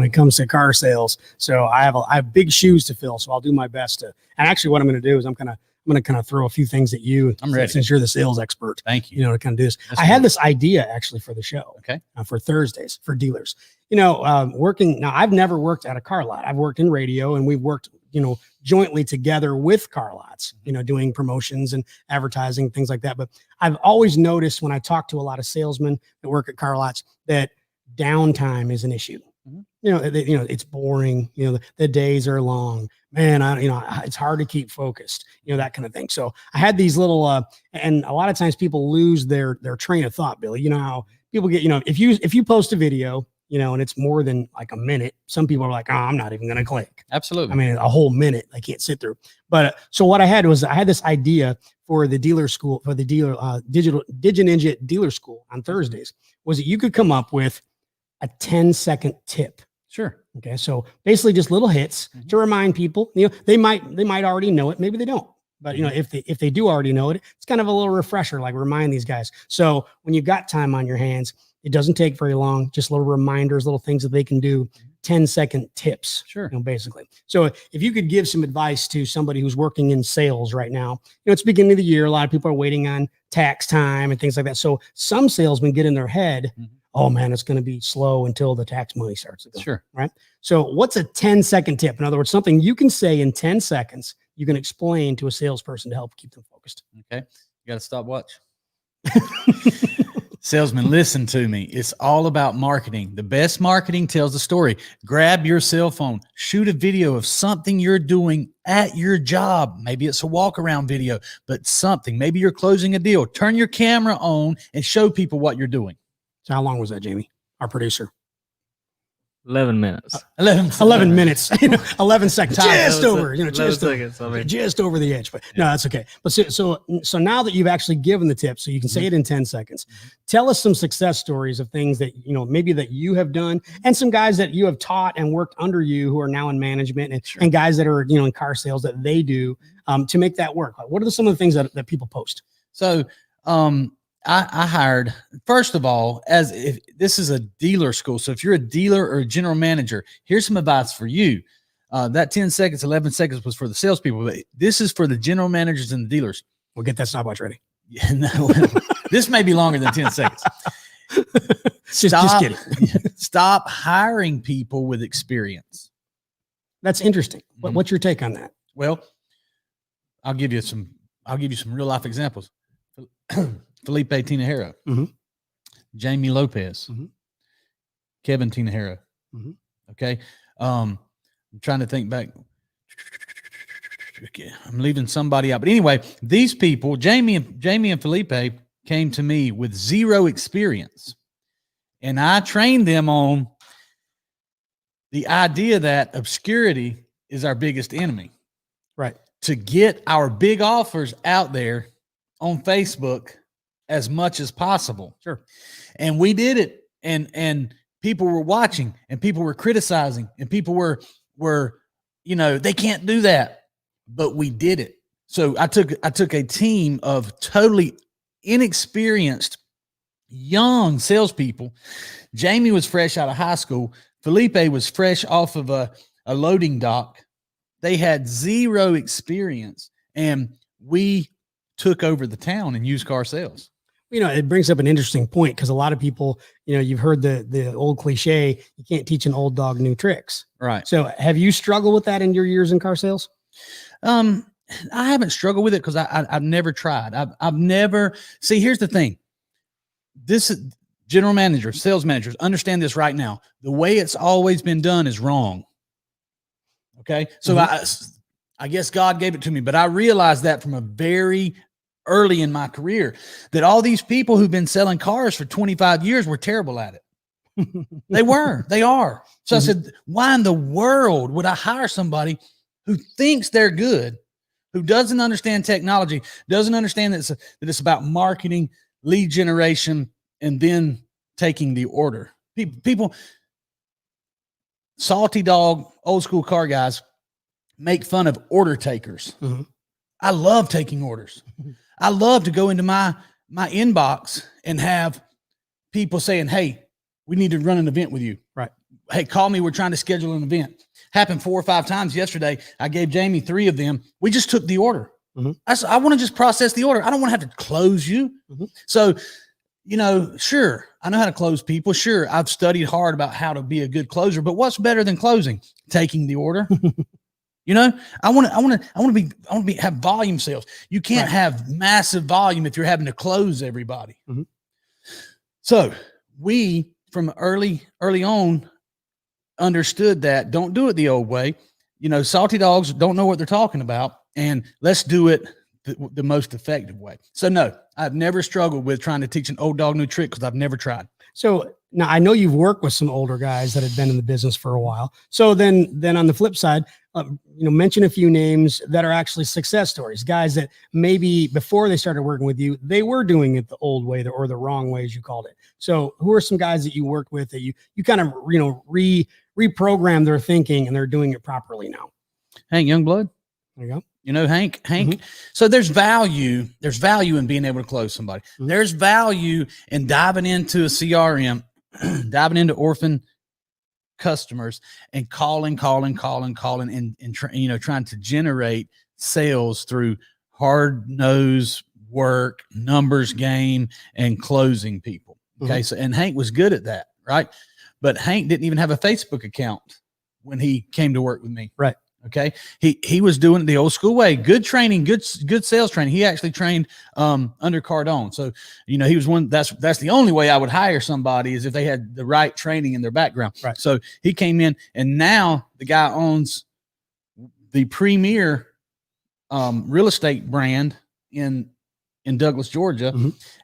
it comes to car sales. So I have big shoes to fill. So I'll do my best to. And actually, what I'm going to do is I'm going to kind of throw a few things at you. I'm ready. Since you're the sales expert. Thank you. You know, to kind of do this. That's I had this idea actually for the show. Okay. For Thursdays for dealers. You know, working now. I've never worked at a car lot. I've worked in radio, and we've worked, you know, jointly together with car lots, you know, doing promotions and advertising, things like that. But I've always noticed when I talk to a lot of salesmen that work at car lots that downtime is an issue. You know, it's boring. You know, the days are long, man. It's hard to keep focused, you know, that kind of thing. So I had these little, and a lot of times people lose their train of thought, Billy. You know how people get, you know, if you post a video, you know, and it's more than like a minute, some people are like, oh, I'm not even going to click. Absolutely. I mean, a whole minute, I can't sit through. But so what I had this idea for the dealer school, for the DigiNinja Dealer School on Thursdays, was that you could come up with a 10-second tip. Sure. Okay. So basically just little hits to remind people, you know, they might already know it. Maybe they don't. But, you know, if they do already know it, it's kind of a little refresher, like remind these guys. So when you've got time on your hands, it doesn't take very long, just little reminders, little things that they can do, 10-second tips. Sure. You know, basically. So if you could give some advice to somebody who's working in sales right now, you know, it's beginning of the year. A lot of people are waiting on tax time and things like that. So some salesmen get in their head, oh man, it's going to be slow until the tax money starts to go. Sure. Right. So what's a 10-second tip? In other words, something you can say in 10 seconds, you can explain to a salesperson to help keep them focused. Okay. You got a stopwatch. Salesman, listen to me. It's all about marketing. The best marketing tells the story. Grab your cell phone, shoot a video of something you're doing at your job. Maybe it's a walk around video, but something. Maybe you're closing a deal. Turn your camera on and show people what you're doing. So how long was that, Jamie, our producer? 11 minutes. 11 minutes. 11 seconds. Just over. You know, 11 just seconds. I mean, just over the edge. But no, that's okay. But so now that you've actually given the tip, so you can say it in 10 seconds. Tell us some success stories of things that, you know, maybe that you have done, and some guys that you have taught and worked under you who are now in management, and guys that are, you know, in car sales that they do to make that work. Like, what are some of the things that people post? So, I hired, first of all, as if this is a dealer school. So if you're a dealer or a general manager, here's some advice for you. That 10 seconds, 11 seconds was for the salespeople, but this is for the general managers and the dealers. We'll get that stopwatch ready. Yeah, no, this may be longer than 10 seconds. Just kidding. Stop hiring people with experience. That's interesting. What's your take on that? Well, I'll give you some real life examples. Felipe Tinajero, Jamie Lopez, Kevin Tinajero. Okay. I'm trying to think back. I'm leaving somebody out. But anyway, these people, Jamie and Felipe, came to me with zero experience. And I trained them on the idea that obscurity is our biggest enemy. Right. To get our big offers out there on Facebook as much as possible. Sure. And we did it, and people were watching, and people were criticizing, and people were, you know, they can't do that, but we did it. So I took a team of totally inexperienced young salespeople. Jamie was fresh out of high school. Felipe was fresh off of a loading dock. They had zero experience, and we took over the town in used car sales. You know, it brings up an interesting point, because a lot of people, you know, you've heard the old cliche, you can't teach an old dog new tricks. Right. So have you struggled with that in your years in car sales? I haven't struggled with it because I've never tried. I've never, see, here's the thing. This is general managers, sales managers, understand this right now. The way it's always been done is wrong. Okay. So I guess God gave it to me, but I realized that from a very early in my career, that all these people who've been selling cars for 25 years were terrible at it. They are. So I said, why in the world would I hire somebody who thinks they're good, who doesn't understand technology, doesn't understand that it's about marketing, lead generation, and then taking the order? People, salty dog, old school car guys make fun of order takers. I love taking orders. I love to go into my inbox and have people saying, hey, we need to run an event with you. Right. hey, call me. We're trying to schedule an event. Happened 4 or 5 times yesterday. I gave Jamie 3 of them. We just took the order. I want to just process the order. I don't want to have to close you. So, sure, I know how to close people. Sure, I've studied hard about how to be a good closer, but what's better than closing? Taking the order. I want to have volume sales. You can't have massive volume if you're having to close everybody. So we, from early on, understood that don't do it the old way. Salty dogs don't know what they're talking about, and let's do it the most effective way. So no, I've never struggled with trying to teach an old dog new trick because I've never tried. So now I know you've worked with some older guys that have been in the business for a while. So then on the flip side, mention a few names that are actually success stories, guys that maybe before they started working with you, they were doing it the old way or the wrong way, as you called it. So who are some guys that you worked with that you kind of, reprogram their thinking and they're doing it properly now? Hank Youngblood. There you go. Hank. So there's value in being able to close somebody. There's value in diving into a CRM, diving into orphan customers and calling and trying to generate sales through hard-nosed work, numbers game, and closing people. Okay. So, and Hank was good at that. Right. But Hank didn't even have a Facebook account when he came to work with me. Right. Okay. He was doing it the old school way. Good training, good sales training. He actually trained under Cardone. So, he was one, that's the only way I would hire somebody is if they had the right training in their background. Right. So he came in, and now the guy owns the premier real estate brand in Douglas, Georgia.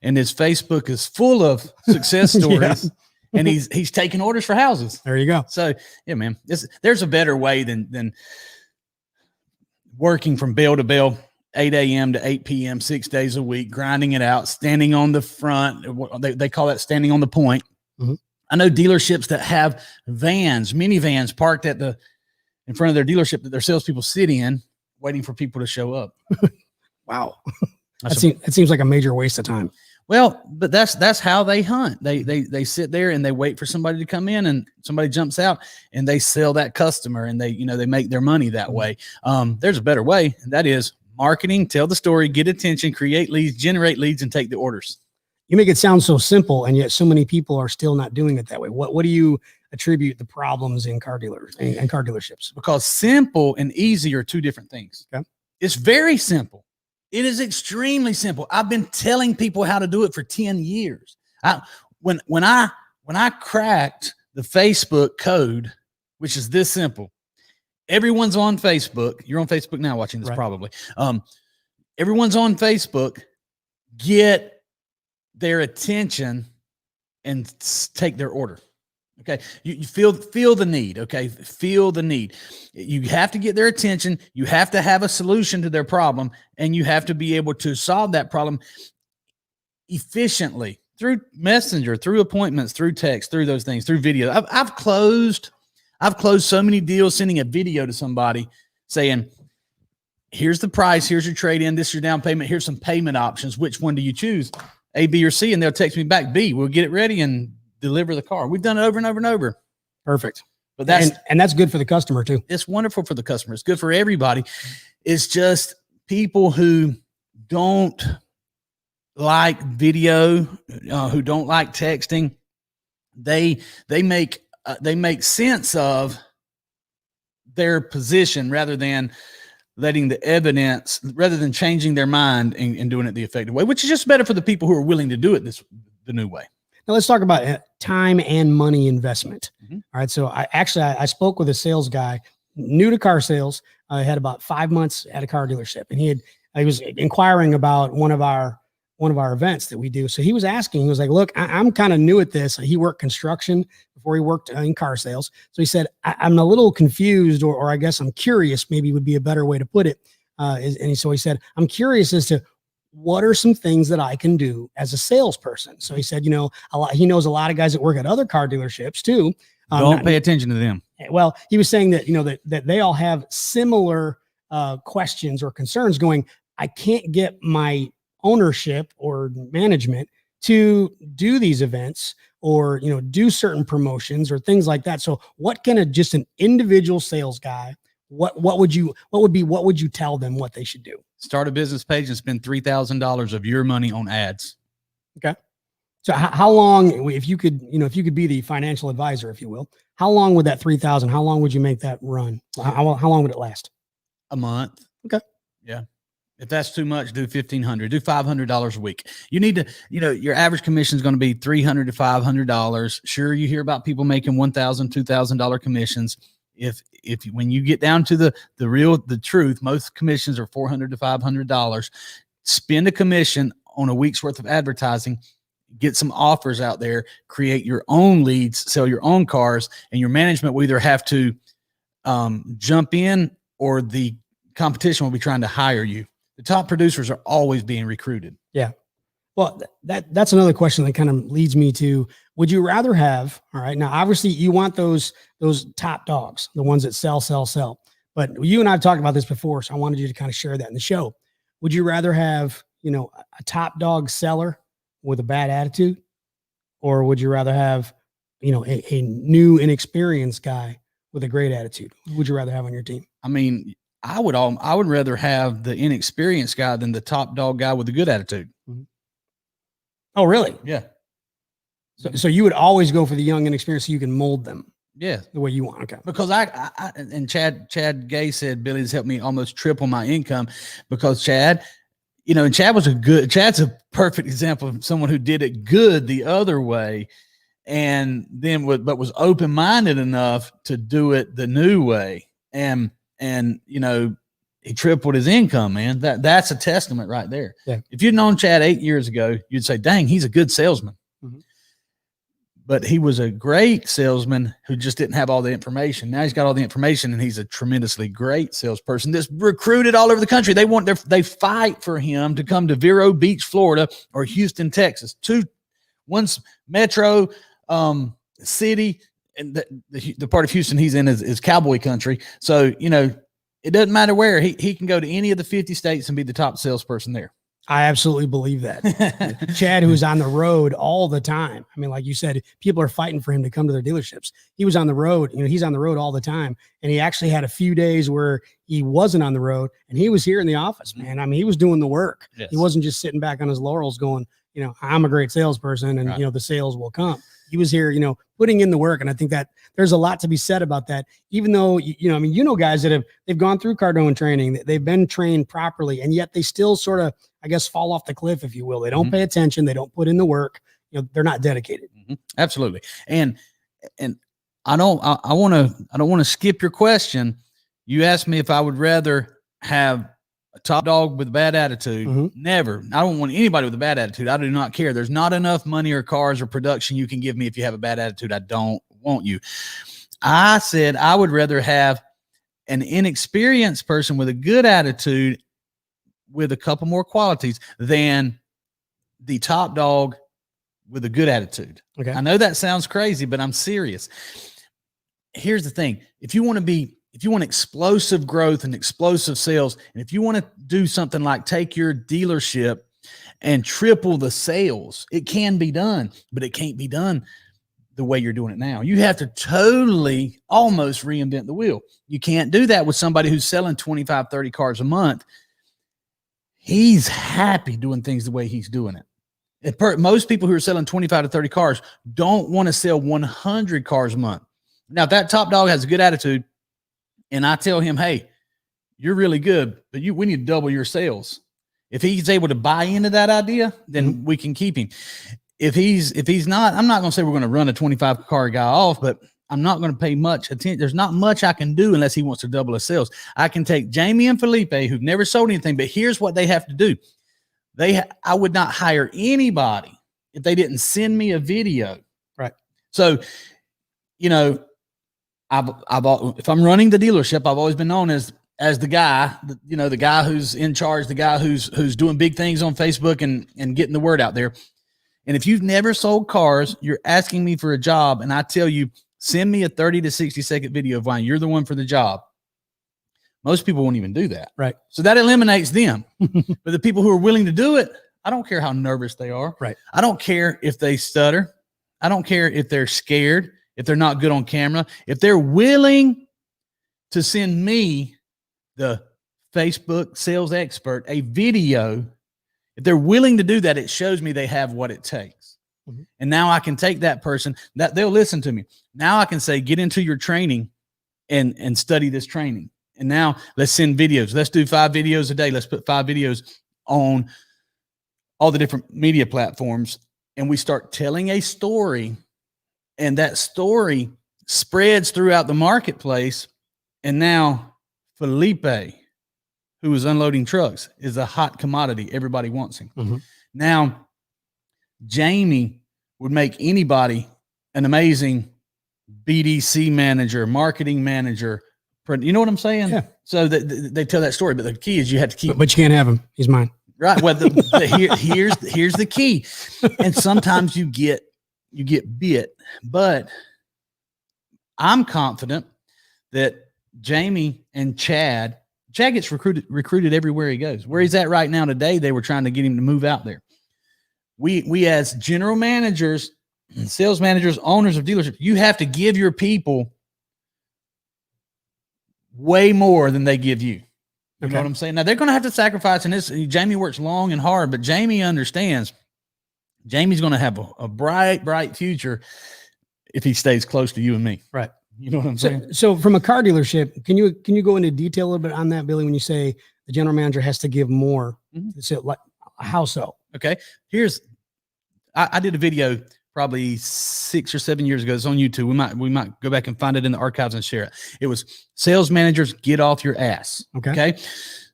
And his Facebook is full of success stories. And he's taking orders for houses. There you go. So yeah, man, there's a better way than working from bell to bell, 8 a.m. to 8 p.m., 6 days a week, grinding it out, standing on the front. They call that standing on the point. I know dealerships that have minivans parked in front of their dealership that their salespeople sit in, waiting for people to show up. Wow, it seems like a major waste of time. Well, but that's how they hunt. They sit there and they wait for somebody to come in, and somebody jumps out and they sell that customer, and they make their money that way. There's a better way, and that is marketing, tell the story, get attention, create leads, generate leads, and take the orders. You make it sound so simple, and yet so many people are still not doing it that way. What do you attribute the problems in car dealers and car dealerships? Because simple and easy are 2 different things. Okay. It's very simple. It is extremely simple. I've been telling people how to do it for 10 years. When I cracked the Facebook code, which is this simple, everyone's on Facebook. You're on Facebook now watching this, right? Probably. Everyone's on Facebook. Get their attention and take their order. Okay. You feel the need. Okay. Feel the need. You have to get their attention. You have to have a solution to their problem, and you have to be able to solve that problem efficiently through Messenger, through appointments, through text, through those things, through video. I've closed so many deals sending a video to somebody saying, here's the price, here's your trade-in, this is your down payment, here's some payment options. Which one do you choose? A, B, or C? And they'll text me back B. We'll get it ready and deliver the car. We've done it over and over and over. Perfect. But that's good for the customer too. It's wonderful for the customer. It's good for everybody. It's just people who don't like video, who don't like texting. They make sense of their position rather than letting the evidence, rather than changing their mind and doing it the effective way, which is just better for the people who are willing to do it the new way. Now let's talk about time and money investment. All right. So I spoke with a sales guy, new to car sales. I had about 5 months at a car dealership, and he was inquiring about one of our events that we do. So he was asking, he was like, look, I'm kind of new at this. He worked construction before he worked in car sales. So he said, I'm a little confused, or I guess I'm curious, maybe would be a better way to put it. So he said, I'm curious as to what are some things that I can do as a salesperson? So he said, he knows a lot of guys that work at other car dealerships too. Don't pay attention to them. Well, he was saying that, that they all have similar questions or concerns going, I can't get my ownership or management to do these events or, do certain promotions or things like that. So what can just an individual sales guy, what would you tell them what they should do? Start a business page and spend $3,000 of your money on ads. Okay. So how long, if you could be the financial advisor, if you will, how long would that 3,000, how long would you make that run? How long would it last? A month. Okay. Yeah. If that's too much, do $1,500, do $500 a week. You need to, your average commission is going to be $300 to $500. Sure. You hear about people making $1,000, $2,000 commissions. When you get down to the truth, most commissions are $400 to $500. Spend a commission on a week's worth of advertising, get some offers out there, create your own leads, sell your own cars, and your management will either have to jump in or the competition will be trying to hire you. The top producers are always being recruited. Yeah. Well, that's another question that kind of leads me to, would you rather have, all right, now obviously you want those top dogs, the ones that sell, but you and I have talked about this before, so I wanted you to kind of share that in the show. Would you rather have, a top dog seller with a bad attitude, or would you rather have, a new inexperienced guy with a great attitude? Who would you rather have on your team? I mean, I would rather have the inexperienced guy than the top dog guy with a good attitude. Mm-hmm. Oh, really? Yeah. So you would always go for the young and experienced so you can mold them. Yeah. The way you want. Okay. Because and Chad Gay said, Billy's helped me almost triple my income because Chad, and Chad's a perfect example of someone who did it good the other way. And then but was open-minded enough to do it the new way. And he tripled his income, man. That's a testament right there. Yeah. If you'd known Chad 8 years ago, you'd say, dang, he's a good salesman. Mm-hmm. But he was a great salesman who just didn't have all the information. Now he's got all the information and he's a tremendously great salesperson that's recruited all over the country. They fight for him to come to Vero Beach, Florida, or Houston, Texas. One's metro city, and the part of Houston he's in is cowboy country. So, it doesn't matter where he can go to any of the 50 states and be the top salesperson there. I absolutely believe that. Chad, who's on the road all the time. I mean, like you said, people are fighting for him to come to their dealerships. He was on the road, he's on the road all the time. And he actually had a few days where he wasn't on the road and he was here in the office, man. I mean, he was doing the work. Yes. He wasn't just sitting back on his laurels going, I'm a great salesperson and, right. The sales will come. He was here, putting in the work. And I think that there's a lot to be said about that, even though, guys that they've gone through Cardone training, they've been trained properly, and yet they still sort of, I guess, fall off the cliff, if you will. They don't pay attention. They don't put in the work. They're not dedicated. Mm-hmm. Absolutely. And I don't want to skip your question. You asked me if I would rather have a top dog with a bad attitude. Mm-hmm. Never. I don't want anybody with a bad attitude. I do not care. There's not enough money or cars or production you can give me if you have a bad attitude. I don't want you. I said I would rather have an inexperienced person with a good attitude with a couple more qualities than the top dog with a good attitude. Okay. I know that sounds crazy, but I'm serious. Here's the thing. If you want explosive growth and explosive sales, and if you want to do something like take your dealership and triple the sales, it can be done, but it can't be done the way you're doing it now. You have to totally almost reinvent the wheel. You can't do that with somebody who's selling 25, 30 cars a month. He's happy doing things the way he's doing it. Most people who are selling 25 to 30 cars don't want to sell 100 cars a month. Now, if that top dog has a good attitude, and I tell him, hey, you're really good, but we need to double your sales. If he's able to buy into that idea, then we can keep him. If he's not, I'm not going to say we're going to run a 25 car guy off, but I'm not going to pay much attention. There's not much I can do unless he wants to double his sales. I can take Jamie and Felipe, who've never sold anything, but here's what they have to do. I would not hire anybody if they didn't send me a video. Right. So, if I'm running the dealership, I've always been known as the guy, the guy who's in charge, the guy who's doing big things on Facebook and getting the word out there. And if you've never sold cars, you're asking me for a job, and I tell you, send me a 30 to 60 second video of why you're the one for the job. Most people won't even do that. Right. So that eliminates them. But the people who are willing to do it, I don't care how nervous they are. Right. I don't care if they stutter. I don't care if they're scared, if they're not good on camera. If they're willing to send me, the Facebook sales expert, a video, if they're willing to do that, it shows me they have what it takes. Mm-hmm. And now I can take that person, that they'll listen to me. Now I can say, get into your training and study this training. And now let's send videos. Let's do 5 videos a day. Let's put 5 videos on all the different media platforms. And we start telling a story, and that story spreads throughout the marketplace. And now Felipe, who is unloading trucks, is a hot commodity. Everybody wants him. Mm-hmm. Now, Jamie would make anybody an amazing BDC manager, marketing manager. You know what I'm saying? Yeah. So they tell that story, but the key is you have to keep. But you can't have him. He's mine. Right. Well, here's the key. And sometimes you get bit, but I'm confident that Jamie and Chad gets recruited everywhere he goes. Where he's at right now today, they were trying to get him to move out there. We as general managers, sales managers, owners of dealerships, you have to give your people way more than they give you. You know what I'm saying? Now they're going to have to sacrifice, and this Jamie works long and hard, but Jamie understands Jamie's going to have a bright future if he stays close to you and me. Right. You know what I'm saying? So from a car dealership, can you go into detail a little bit on that, Billy, when you say the general manager has to give more? Mm-hmm. So like, how so? Okay. I did a video probably 6 or 7 years ago. It's on YouTube. We might go back and find it in the archives and share it. It was sales managers, get off your ass. Okay.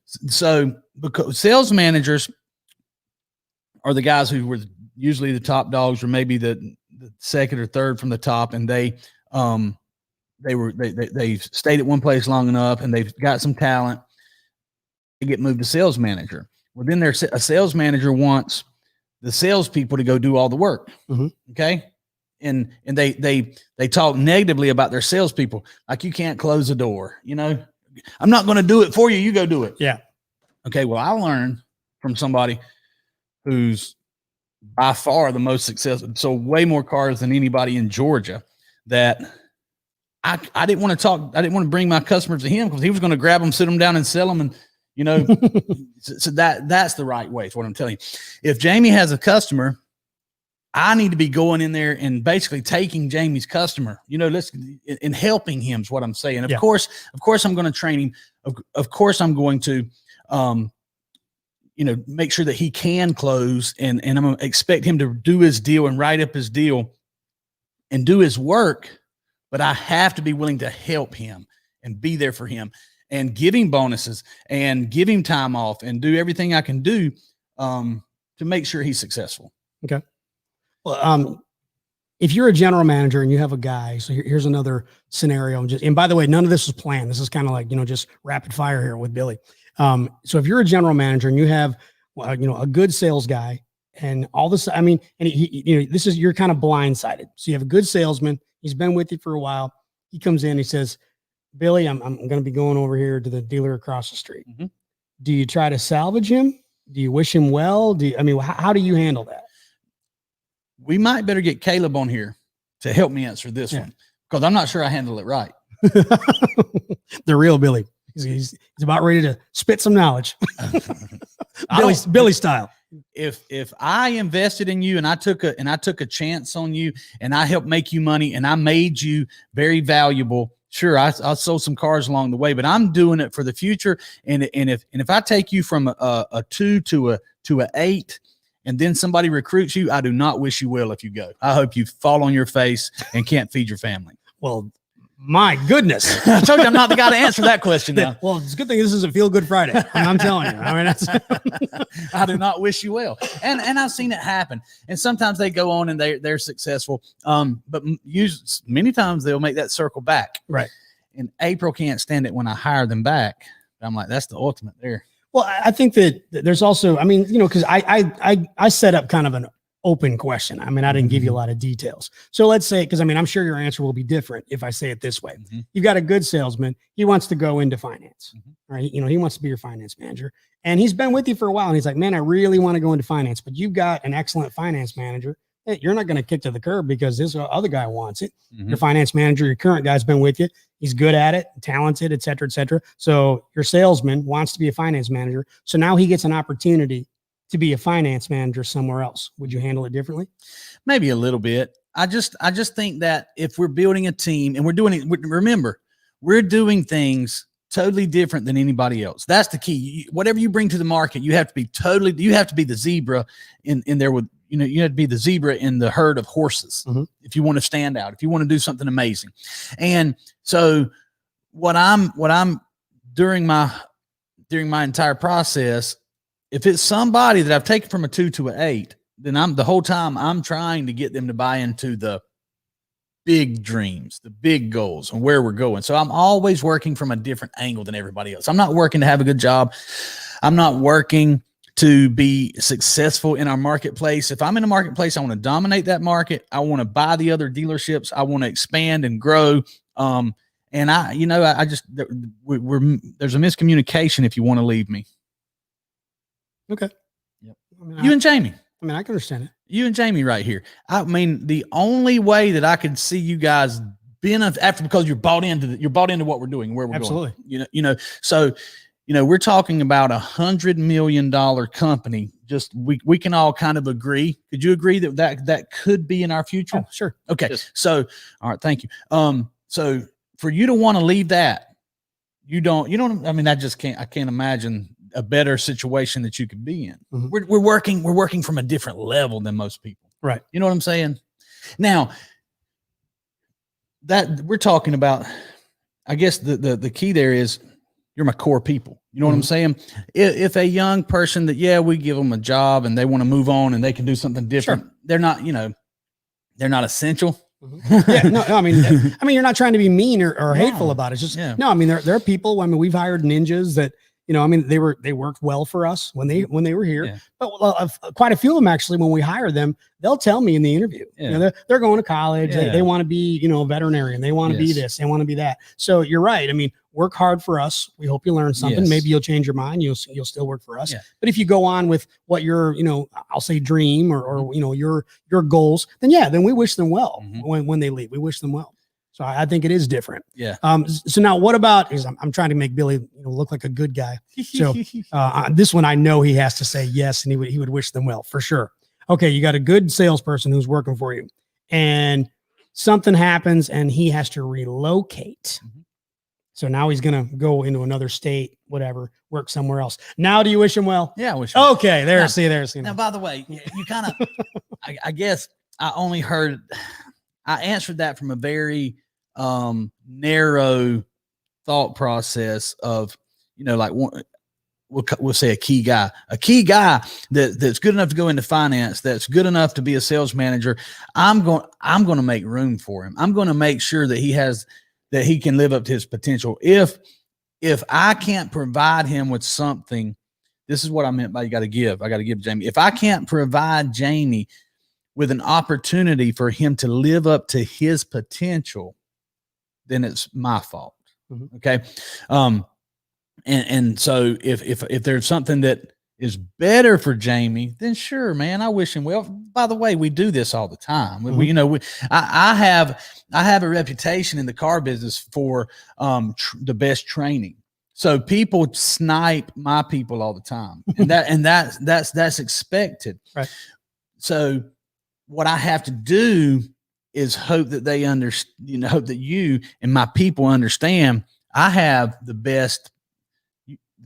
So because sales managers are the guys who were usually the top dogs, or maybe the second or third from the top, and they stayed at one place long enough, and they've got some talent. They get moved to sales manager. Well, then a sales manager wants the salespeople to go do all the work. Mm-hmm. Okay. And they talk negatively about their salespeople. Like, you can't close the door. You know, I'm not going to do it for you. You go do it. Yeah. Okay. Well, I learned from somebody who's by far the most successful, so way more cars than anybody in Georgia, that I didn't want to talk. I didn't want to bring my customers to him because he was going to grab them, sit them down and sell them. And, you know, so that's the right way. Is what I'm telling you. If Jamie has a customer, I need to be going in there and basically taking Jamie's customer, you know, and helping him is what I'm saying. Of course, I'm going to train him. Of course, I'm going to, you know, make sure that he can close, and I'm going to expect him to do his deal and write up his deal and do his work. But I have to be willing to help him and be there for him and give him bonuses and give him time off and do everything I can do to make sure he's successful. Okay. Well, if you're a general manager and you have a guy, so here's another scenario. And by the way, none of this was planned. This is kind of like, you know, just rapid fire here with Billy. So if you're a general manager and you have, you know, a good sales guy and all this, I mean, and you know, you're kind of blindsided. So you have a good salesman. He's been with you for a while. He comes in, he says, Billy, I'm going to be going over here to the dealer across the street. Mm-hmm. Do you try to salvage him? Do you wish him well? How do you handle that? We might better get Caleb on here to help me answer this one, because I'm not sure I handle it right. The real Billy. He's about ready to spit some knowledge. Billy style. If I invested in you and I took a chance on you and I helped make you money and I made you very valuable, sure, I sold some cars along the way, but I'm doing it for the future. And if I take you from a 2 to a 8, and then somebody recruits you, I do not wish you well if you go. I hope you fall on your face and can't feed your family. Well, my goodness. I told you I'm not the guy to answer that question now. Well, it's a good thing this is a Feel Good Friday. I'm telling you. I mean, I do not wish you well. And I've seen it happen. And sometimes they go on and they're successful. But many times they'll make that circle back. Right. And April can't stand it when I hire them back. I'm like, that's the ultimate there. Well, I think that there's also, I mean, you know, because I set up kind of open question. I mean, I didn't give you a lot of details. So let's say, because I mean, I'm sure your answer will be different if I say it this way. You've got a good salesman. He wants to go into finance, right? You know, he wants to be your finance manager, and he's been with you for a while. And he's like, man, I really want to go into finance, but you've got an excellent finance manager. Hey, you're not going to kick to the curb because this other guy wants it. Your finance manager, your current guy's been with you. He's good at it, talented, et cetera, et cetera. So your salesman wants to be a finance manager. So now he gets an opportunity to be a finance manager somewhere else. Would you handle it differently? Maybe a little bit. I just think that if we're building a team and we're doing it, remember, we're doing things totally different than anybody else. That's the key. Whatever you bring to the market, you have to be the zebra in there with, you have to be the zebra in the herd of horses. If you want to stand out, if you want to do something amazing. And so what I'm during my entire process, if it's somebody that I've taken from a 2 to an 8, then the whole time I'm trying to get them to buy into the big dreams, the big goals, and where we're going. So I'm always working from a different angle than everybody else. I'm not working to have a good job. I'm not working to be successful in our marketplace. If I'm in a marketplace, I want to dominate that market. I want to buy the other dealerships. I want to expand and grow. And I just, there's a miscommunication if you want to leave me. Okay. Yep. I mean, you and Jamie. I mean, I can understand it. You and Jamie right here. I mean, the only way that I could see you guys being after, because you're bought into what we're doing, where we're Absolutely. going. So, we're talking about $100 million company. Just we can all kind of agree. Could you agree that could be in our future? Oh, sure. Okay. Yes. So, all right. Thank you. So for you to want to leave that, you don't, I mean, I can't imagine a better situation that you could be in. We're working from a different level than most people. Right. You know what I'm saying? Now that we're talking about, I guess the key there is you're my core people. You know what I'm saying? If a young person that, we give them a job and they want to move on and they can do something different, they're not, they're not essential. No, I mean, you're not trying to be mean or hateful about it. It's just, no, I mean, there are people, I mean, we've hired ninjas that, I mean, they worked well for us when they were here, but quite a few of them, actually, when we hire them, they'll tell me in the interview, they're going to college. They want to be, a veterinarian. They want to be this, they want to be that. So you're right. I mean, work hard for us. We hope you learn something. Maybe you'll change your mind. You'll still work for us. But if you go on with what your, I'll say dream or your goals, then we wish them well when they leave. We wish them well. So I think it is different. Yeah. So now what about, because I'm trying to make Billy look like a good guy. So this one, I know he has to say yes, and he would wish them well for sure. Okay. You got a good salesperson who's working for you and something happens and he has to relocate. So now he's going to go into another state, whatever, work somewhere else. Now, do you wish him well? Yeah. I wish. Okay. There. Now, See. Now, by the way, you kind of, I guess I answered that from a very narrow thought process of, like we'll say a key guy that's good enough to go into finance, that's good enough to be a sales manager. I'm going to make room for him. I'm going to make sure that he can live up to his potential. If I can't provide him with something, this is what I meant by I got to give Jamie. If I can't provide Jamie with an opportunity for him to live up to his potential, then it's my fault. Okay. And so if there's something that is better for Jamie, then sure, man, I wish him well. By the way, we do this all the time. I have a reputation in the car business for the best training. So people snipe my people all the time, and that's expected. Right. So what I have to do is hope that they understand, hope that you and my people understand I have the best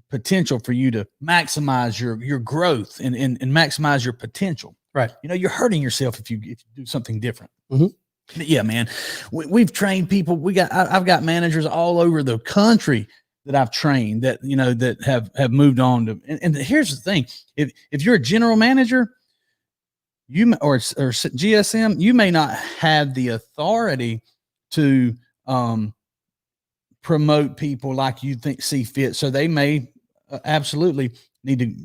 potential for you to maximize your growth and maximize your potential. Right. You're hurting yourself if you do something different. Yeah, man. We've trained people. I've got managers all over the country that I've trained that, that have moved on to, and here's the thing. If you're a general manager, or GSM, you may not have the authority to promote people like you see fit. So they may absolutely need to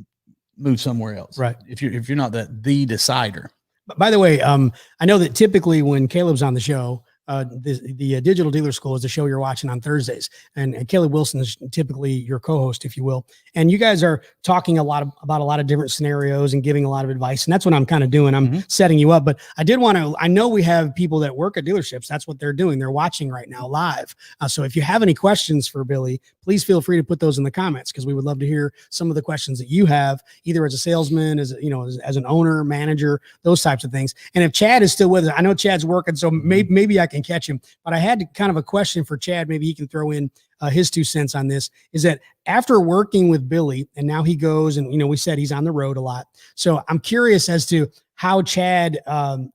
move somewhere else. Right. If you're not the decider. By the way, I know that typically when Caleb's on the show, the Digital Dealer School is the show you're watching on Thursdays, and Caleb Wilson is typically your co-host, if you will. And you guys are talking about a lot of different scenarios and giving a lot of advice. And that's what I'm kind of doing. I'm setting you up, but I did want to, I know we have people that work at dealerships. That's what they're doing. They're watching right now live. So if you have any questions for Billy, please feel free to put those in the comments, because we would love to hear some of the questions that you have, either as a salesman, as as an owner, manager, those types of things. And if Chad is still with us, I know Chad's working, so maybe I can catch him, but I had kind of a question for Chad. Maybe he can throw in his 2 cents on this. Is that after working with Billy, and now he goes and, we said he's on the road a lot. So I'm curious as to how Chad kind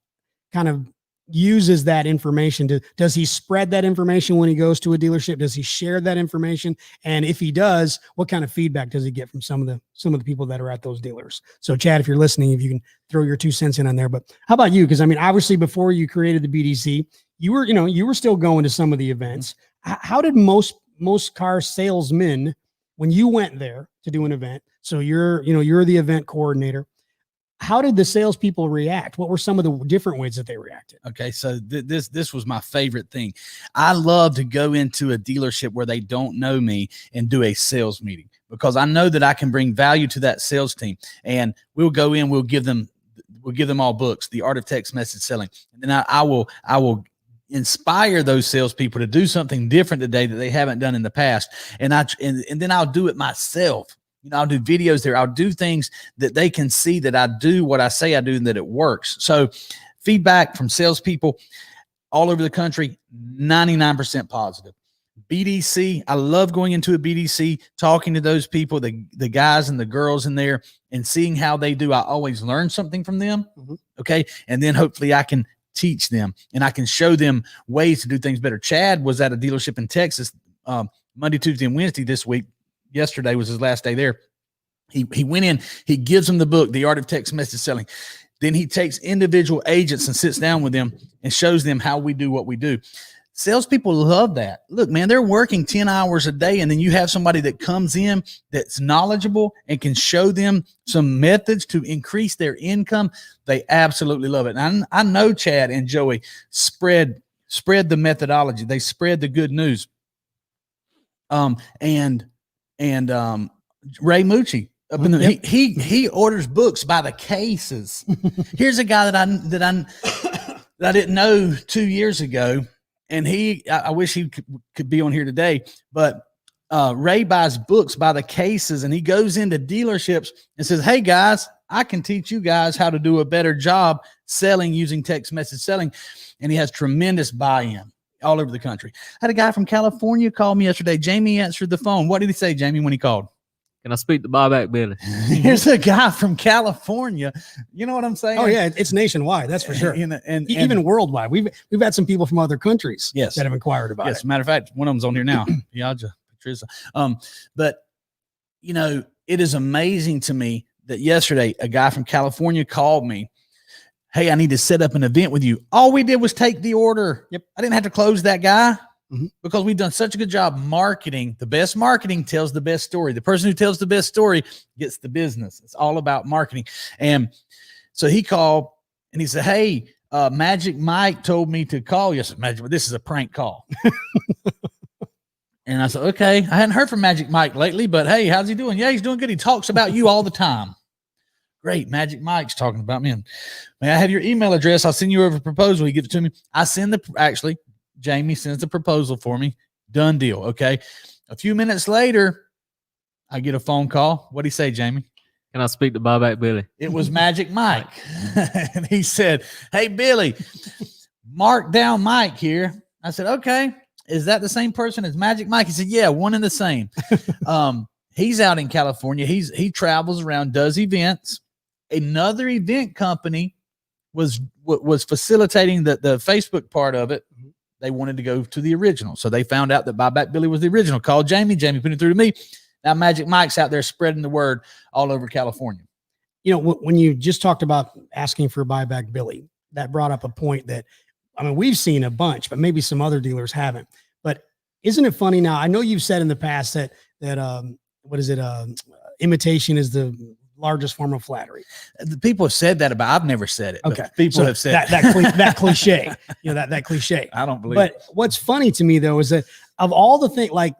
of uses that information. Does he spread that information when he goes to a dealership? Does he share that information? And if he does, what kind of feedback does he get from some of the people that are at those dealers? So Chad, if you're listening, if you can throw your 2 cents in on there. But how about you? Because I mean, obviously before you created the BDC, you were still going to some of the events. How did most car salesmen, when you went there to do an event, so you're the event coordinator, how did the salespeople react? What were some of the different ways that they reacted? Okay, so this was my favorite thing. I love to go into a dealership where they don't know me and do a sales meeting, because I know that I can bring value to that sales team. And we'll go in, we'll give them all books, The Art of Text Message Selling, and then I will inspire those salespeople to do something different today that they haven't done in the past. And then I'll do it myself. I'll do videos there. I'll do things that they can see that I do what I say I do and that it works. So feedback from salespeople all over the country, 99% positive. BDC, I love going into a BDC, talking to those people, the guys and the girls in there, and seeing how they do. I always learn something from them. Okay. And then hopefully I can teach them and I can show them ways to do things better. Chad was at a dealership in Texas Monday, Tuesday, and Wednesday this week. Yesterday was his last day there. He went in, he gives them the book, The Art of Text Message Selling. Then he takes individual agents and sits down with them and shows them how we do what we do. Salespeople love that. Look, man, they're working 10 hours a day, and then you have somebody that comes in that's knowledgeable and can show them some methods to increase their income. They absolutely love it. And I know Chad and Joey spread the methodology. They spread the good news. And Ray Mucci up in the, he orders books by the cases. Here's a guy that I didn't know 2 years ago. And I wish he could be on here today, but Ray buys books by the cases, and he goes into dealerships and says, hey guys, I can teach you guys how to do a better job selling using text message selling. And he has tremendous buy-in all over the country. I had a guy from California call me yesterday. Jamie answered the phone. What did he say, Jamie, when he called? Can I speak to Buyback Billy? Here's a guy from California. You know what I'm saying? Oh yeah, it's nationwide. That's for sure. And even worldwide. We've had some people from other countries that have inquired about it. As a matter of fact, one of them's on here now. Piaja, Patricia. But it is amazing to me that yesterday a guy from California called me. Hey, I need to set up an event with you. All we did was take the order. Yep. I didn't have to close that guy because we've done such a good job marketing. The best marketing tells the best story. The person who tells the best story gets the business. It's all about marketing. And so he called and he said, hey, Magic Mike told me to call you. I said, Magic, this is a prank call. And I said, okay, I hadn't heard from Magic Mike lately, but hey, how's he doing? Yeah, he's doing good. He talks about you all the time. Great. Magic Mike's talking about me. May I have your email address? I'll send you over a proposal. He gives it to me. Actually, Jamie sends the proposal for me. Done deal. Okay. A few minutes later, I get a phone call. What'd he say, Jamie? Can I speak to Buyback Billy? It was Magic Mike. And he said, hey, Billy, mark down Mike here. I said, okay. Is that the same person as Magic Mike? He said, yeah, one and the same. He's out in California. He travels around, does events. Another event company was facilitating the Facebook part of it. They wanted to go to the original. So they found out that Buyback Billy was the original. Called Jamie. Jamie put it through to me. Now Magic Mike's out there spreading the word all over California. When you just talked about asking for Buyback Billy, that brought up a point that, I mean, we've seen a bunch, but maybe some other dealers haven't. But isn't it funny now? I know you've said in the past that what is it? Imitation is the largest form of flattery. The people have said that about. I've never said it. But Okay, people so have said that cliche. That cliche. I don't believe. But what's funny to me though is that of all the things, like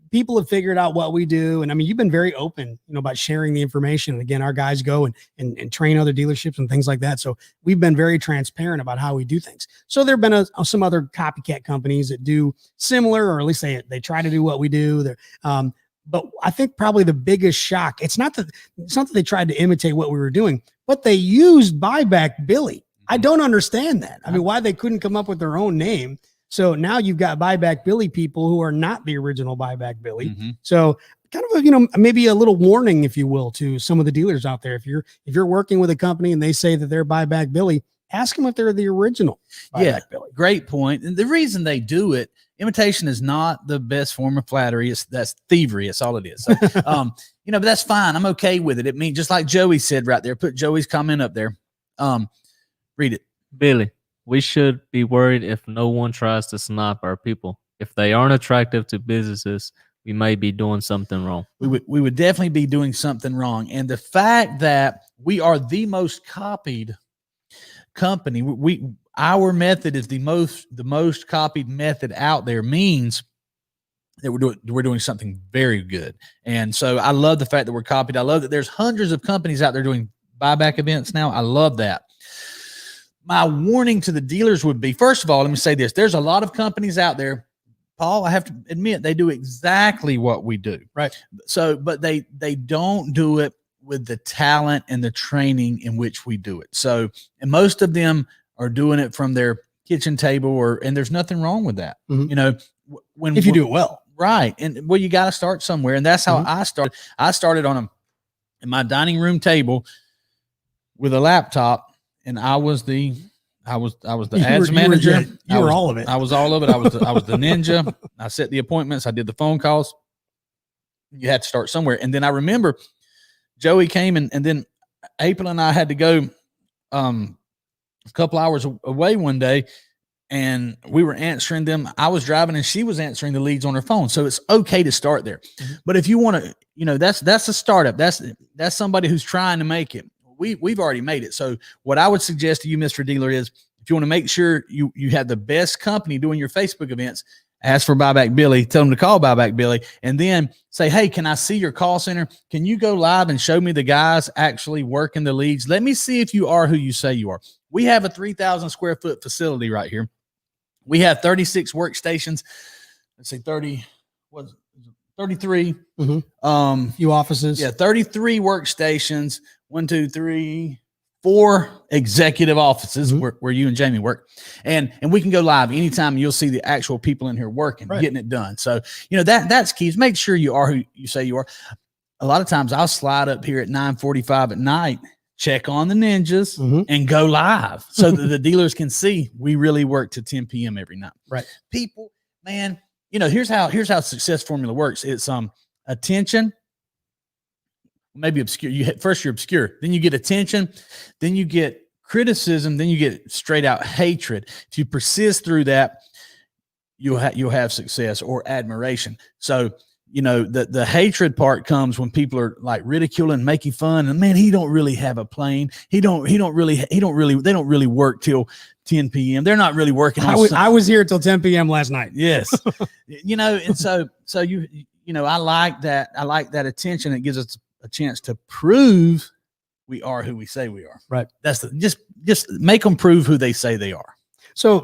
people have figured out what we do, and I mean, you've been very open, about sharing the information. And again, our guys go and train other dealerships and things like that. So we've been very transparent about how we do things. So there've been some other copycat companies that do similar, or at least they try to do what we do. But I think probably the biggest shock, it's not that they tried to imitate what we were doing, but they used Buyback Billy. I don't understand that. I mean, why they couldn't come up with their own name. So now you've got Buyback Billy people who are not the original Buyback Billy. Mm-hmm. So kind of maybe a little warning, if you will, to some of the dealers out there. If you're working with a company and they say that they're Buyback Billy, ask them if they're the original Buyback Billy. Great point. And the reason they do it, imitation is not the best form of flattery. That's thievery. It's all it is. So, but that's fine. I'm okay with it. It means, just like Joey said right there, put Joey's comment up there. Read it. Billy, we should be worried if no one tries to snipe our people. If they aren't attractive to businesses, we may be doing something wrong. We would definitely be doing something wrong. And the fact that we are the most copied company, our method is the most copied method out there, means that we're doing something very good. And so I love the fact that we're copied. I love that there's hundreds of companies out there doing buyback events now. I love that. My warning to the dealers would be, first of all, let me say this. There's a lot of companies out there, Paul, I have to admit, they do exactly what we do. Right. So, but they don't do it with the talent and the training in which we do it. So, and most of them are doing it from their kitchen table, and there's nothing wrong with that. Mm-hmm. If you do it well. Right. And you got to start somewhere. And that's how I started. I started in my dining room table with a laptop. And I was the ads manager. You were all of it. I was all of it. I was the ninja. I set the appointments. I did the phone calls. You had to start somewhere. And then I remember Joey came and then April and I had to go a couple hours away one day, and we were answering them. I was driving and she was answering the leads on her phone. So it's okay to start there. Mm-hmm. But if you want to, that's a startup. That's somebody who's trying to make it. We've already made it. So what I would suggest to you, Mr. Dealer, is if you want to make sure you have the best company doing your Facebook events, ask for Buyback Billy, tell them to call Buyback Billy, and then say, hey, can I see your call center? Can you go live and show me the guys actually working the leads? Let me see if you are who you say you are. We have a 3,000 square foot facility right here. We have 36 workstations. Let's say 33. Mm-hmm. Few offices. Yeah, 33 workstations. 1, 2, 3, 4 executive offices where you and Jamie work. And we can go live anytime. You'll see the actual people in here working, getting it done. So, that's key. Make sure you are who you say you are. A lot of times I'll slide up here at 9:45 at night, check on the ninjas and go live so that the dealers can see we really work to 10 p.m. every night. Right. People, man, here's how success formula works. It's attention. Maybe obscure. You're obscure. Then you get attention. Then you get criticism. Then you get straight out hatred. If you persist through that, you'll have success or admiration. So, the hatred part comes when people are like ridiculing, making fun, and man, he don't really have a plane. They don't really work till 10 p.m. They're not really working. I was here till 10 p.m. last night. Yes. And so I like that. I like that attention. It gives us a chance to prove we are who we say we are. Right. That's just make them prove who they say they are. So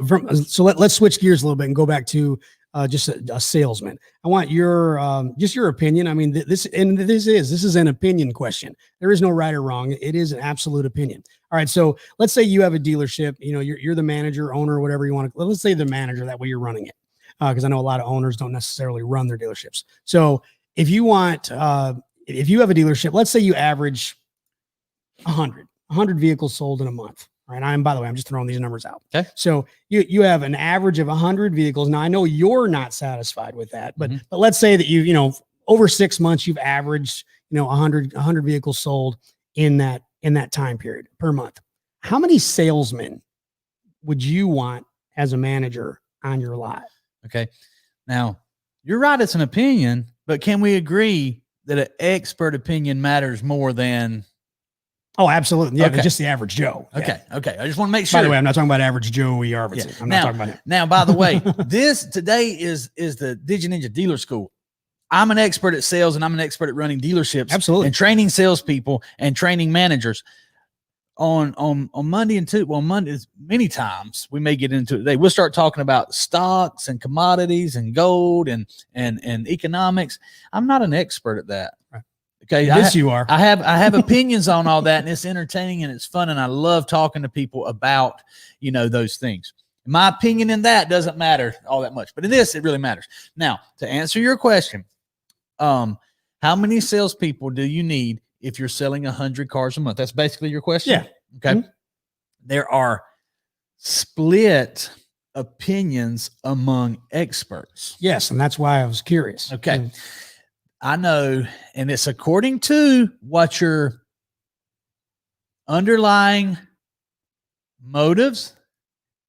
let's switch gears a little bit and go back to just a salesman. I want your just your opinion. I mean, this is an opinion question. There is no right or wrong. It is an absolute opinion. All right. So let's say you have a dealership. You're the manager, owner, whatever you want to. Let's say the manager. That way you're running it. Because I know a lot of owners don't necessarily run their dealerships. So if you want. If you have a dealership, let's say you average 100 vehicles sold in a month. All right. By the way, I'm just throwing these numbers out. Okay. So you have an average of 100 vehicles. Now I know you're not satisfied with that, but let's say that over 6 months, you've averaged, 100 vehicles sold in that time period per month. How many salesmen would you want as a manager on your lot? Okay. Now you're right. It's an opinion, but can we agree that an expert opinion matters more than Oh, absolutely. Yeah, Okay. just the average Joe. Yeah. Okay. Okay. I just want to make sure. By the way, I'm not talking about average Joey Arvidsson. Yeah. I'm not talking about him. Now, by the way, this today is the DigiNinja Dealer School. I'm an expert at sales and I'm an expert at running dealerships. Absolutely. And training salespeople and training managers. On Monday and Mondays, many times we may get into it today. We'll start talking about stocks and commodities and gold and economics. I'm not an expert at that. Right. Okay. Yes, you are. I have opinions on all that, and it's entertaining and it's fun. And I love talking to people about, those things. My opinion in that doesn't matter all that much, but in this, it really matters. Now, to answer your question, how many salespeople do you need if you're selling 100 cars a month? That's basically your question. Yeah. Okay. Mm-hmm. There are split opinions among experts. Yes. And that's why I was curious. Okay. I know. And it's according to what your underlying motives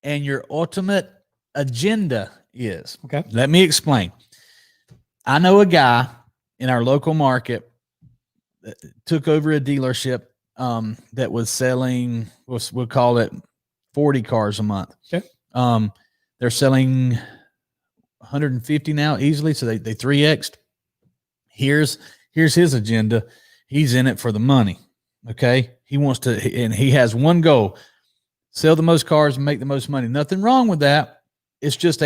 and your ultimate agenda is. Okay. Let me explain. I know a guy in our local market that took over a dealership that was selling, we'll call it 40 cars a month. Okay. They're selling 150 now easily. So they 3X'd. Here's his agenda. He's in it for the money. Okay. He wants to, and he has one goal: sell the most cars and make the most money. Nothing wrong with that. It's just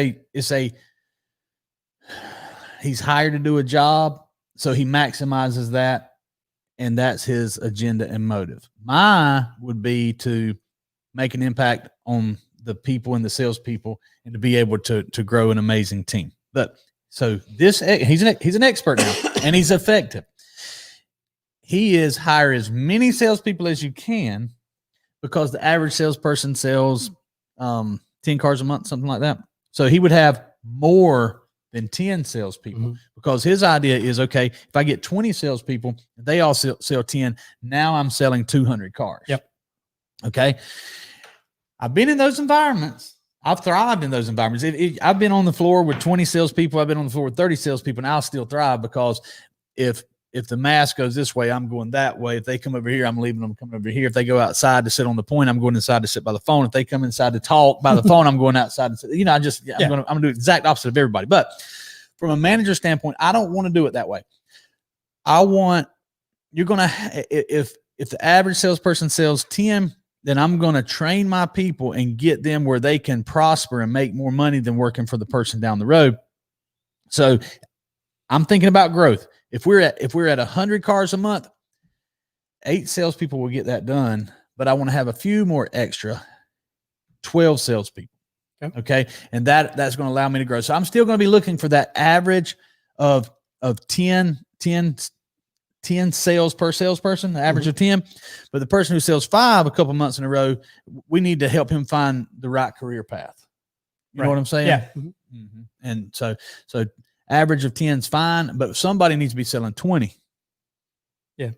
he's hired to do a job. So he maximizes that. And that's his agenda and motive. Mine would be to make an impact on the people and the salespeople and to be able to grow an amazing team. But so he's an expert now and he's effective. He is hire as many salespeople as you can, because the average salesperson sells 10 cars a month, something like that. So he would have more than 10 salespeople, because his idea is, okay, if I get 20 salespeople, they all sell 10. Now I'm selling 200 cars. Yep. Okay. I've been in those environments. I've thrived in those environments. I've been on the floor with 20 salespeople. I've been on the floor with 30 salespeople, and I'll still thrive, because if the mass goes this way, I'm going that way. If they come over here, I'm leaving them coming over here. If they go outside to sit on the point, I'm going inside to sit by the phone. If they come inside to talk by the phone, I'm going outside to sit. I'm going to do the exact opposite of everybody. But from a manager standpoint, I don't want to do it that way. If the average salesperson sells 10, then I'm going to train my people and get them where they can prosper and make more money than working for the person down the road. So I'm thinking about growth. If we're at 100 cars a month, 8 salespeople will get that done, but I want to have a few more extra, 12 salespeople. Okay. And that's going to allow me to grow. So I'm still going to be looking for that average of 10 sales per salesperson, the average of 10. But the person who sells 5 a couple months in a row, we need to help him find the right career path. You know what I'm saying? Yeah. And so average of 10 is fine, but somebody needs to be selling 20. Yeah.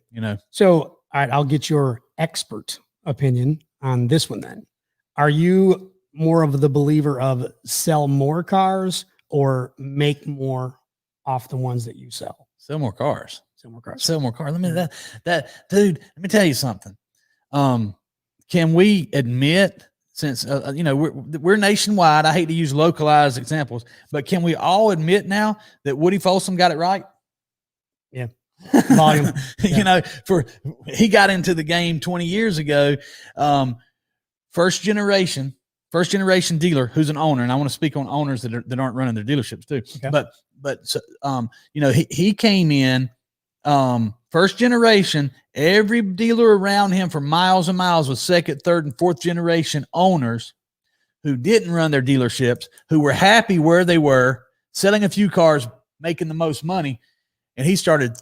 So, all right, I'll get your expert opinion on this one then. Are you more of the believer of sell more cars or make more off the ones that you sell? sell more cars. Sell more cars. Sell more cars. Let me dude, let me tell you something. Can we admit, since we're nationwide, I hate to use localized examples, but can we all admit now that Woody Folsom got it right? Yeah. Volume. Yeah. He got into the game 20 years ago. First generation dealer who's an owner, and I want to speak on owners that aren't running their dealerships too. Okay. He came in first generation. Every dealer around him for miles and miles was second, third, and fourth generation owners who didn't run their dealerships, who were happy where they were, selling a few cars, making the most money. And he started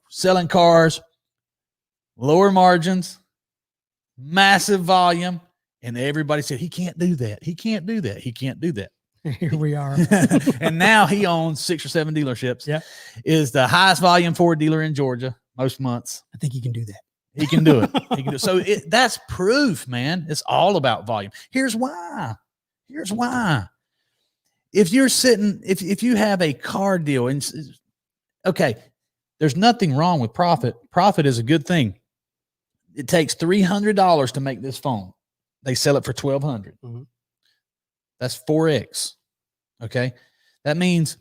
selling cars, lower margins, massive volume. And everybody said, he can't do that. He can't do that. He can't do that. Here we are. And now he owns 6 or 7 dealerships. Yeah. Is the highest volume Ford dealer in Georgia most months. I think he can do that. He can do it. He can do it. So that's proof, man. It's all about volume. Here's why. If you're sitting, if you have a car deal, and okay, there's nothing wrong with profit. Profit is a good thing. it takes $300 to make this phone. They sell it for $1,200. Mm-hmm. That's 4X. Okay. That means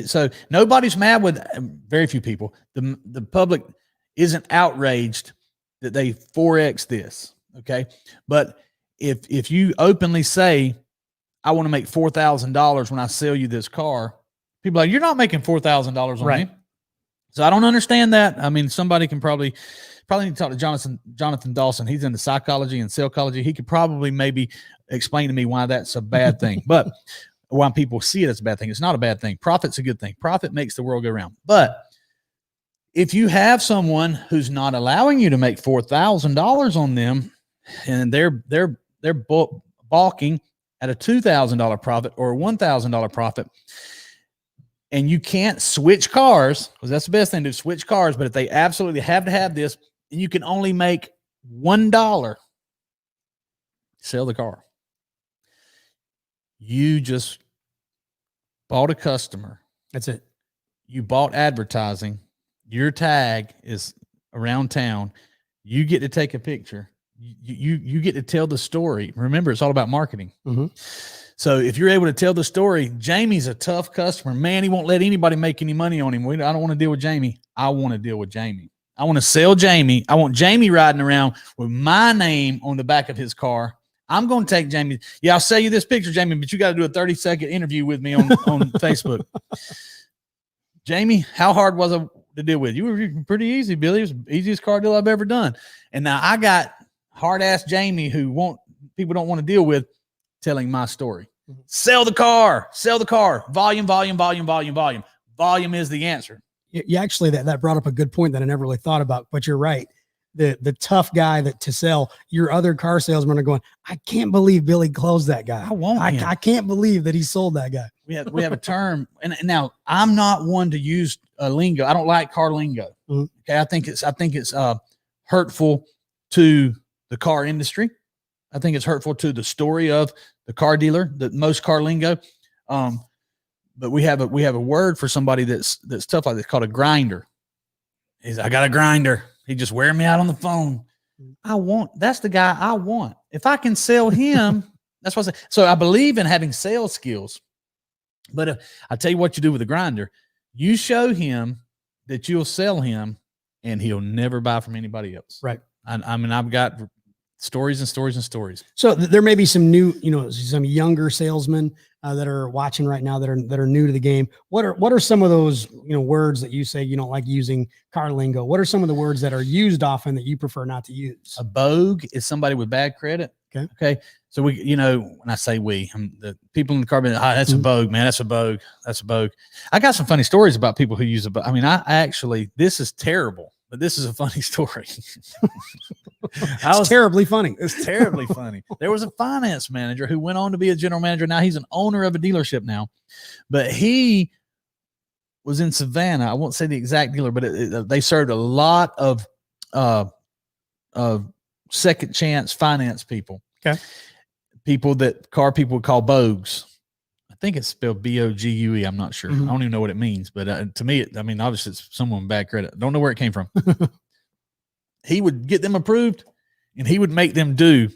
so nobody's mad with very few people. The public isn't outraged that they 4X this. Okay. But if you openly say, I want to make $4,000 when I sell you this car, people are like, you're not making $4,000 on Right. me. So I don't understand that. I mean, somebody can probably need to talk to Jonathan Dawson. He's into psychology and psychology. He could probably maybe explain to me why that's a bad thing, but why people see it as a bad thing. It's not a bad thing. Profit's a good thing. Profit makes the world go round. But if you have someone who's not allowing you to make $4,000 on them, and they're balking at a $2,000 profit or a $1,000 profit, and you can't switch cars, because that's the best thing to switch cars. But if they absolutely have to have this, and you can only make $1, sell the car. You just bought a customer. That's it. You bought advertising. Your tag is around town. You get to take a picture. You get to tell the story. Remember, it's all about marketing. Mm-hmm. So if you're able to tell the story, Jamie's a tough customer. Man, he won't let anybody make any money on him. I don't want to deal with Jamie. I want to deal with Jamie. I want to sell Jamie. I want Jamie riding around with my name on the back of his car. I'm going to take Jamie. Yeah, I'll sell you this picture, Jamie, but you got to do a 30-second interview with me on Facebook. Jamie, how hard was it to deal with? You were pretty easy, Billy. It was the easiest car deal I've ever done. And now I got hard-ass Jamie who people don't want to deal with telling my story. Mm-hmm. Sell the car. Volume. Volume is the answer. You actually, that brought up a good point that I never really thought about, but you're right. The tough guy to sell, your other car salesmen are going, I can't believe Billy closed that guy. I can't believe that he sold that guy. We have a term. And now I'm not one to use lingo. I don't like car lingo. Mm-hmm. Okay. I think it's hurtful to the car industry. I think it's hurtful to the story of the car dealer, that most car lingo. But we have a word for somebody that's tough like this called a grinder. I got a grinder. He just wearing me out on the phone. That's the guy I want. If I can sell him, that's what I say. So I believe in having sales skills. But I tell you what you do with a grinder. You show him that you'll sell him and he'll never buy from anybody else. Right. I mean, I've got stories and stories and stories. So there may be some new, some younger salesmen that are watching right now that are new to the game. What are some of those, words that you say you don't like using car lingo? What are some of the words that are used often that you prefer not to use? A bogue is somebody with bad credit. Okay. So when I say the people in the car, that's a bogue, man. That's a bogue. I got some funny stories about people who use a bogue. I mean, this is terrible, but this is a funny story. It's terribly funny. It's terribly funny. There was a finance manager who went on to be a general manager. Now he's an owner of a dealership now, but he was in Savannah. I won't say the exact dealer, but they served a lot of second chance finance people. Okay. People that car people would call bogues. I think it's spelled B-O-G-U-E. I'm not sure. I don't even know what it means, but to me, obviously it's someone with bad credit. Don't know where it came from. He would get them approved and he would make them do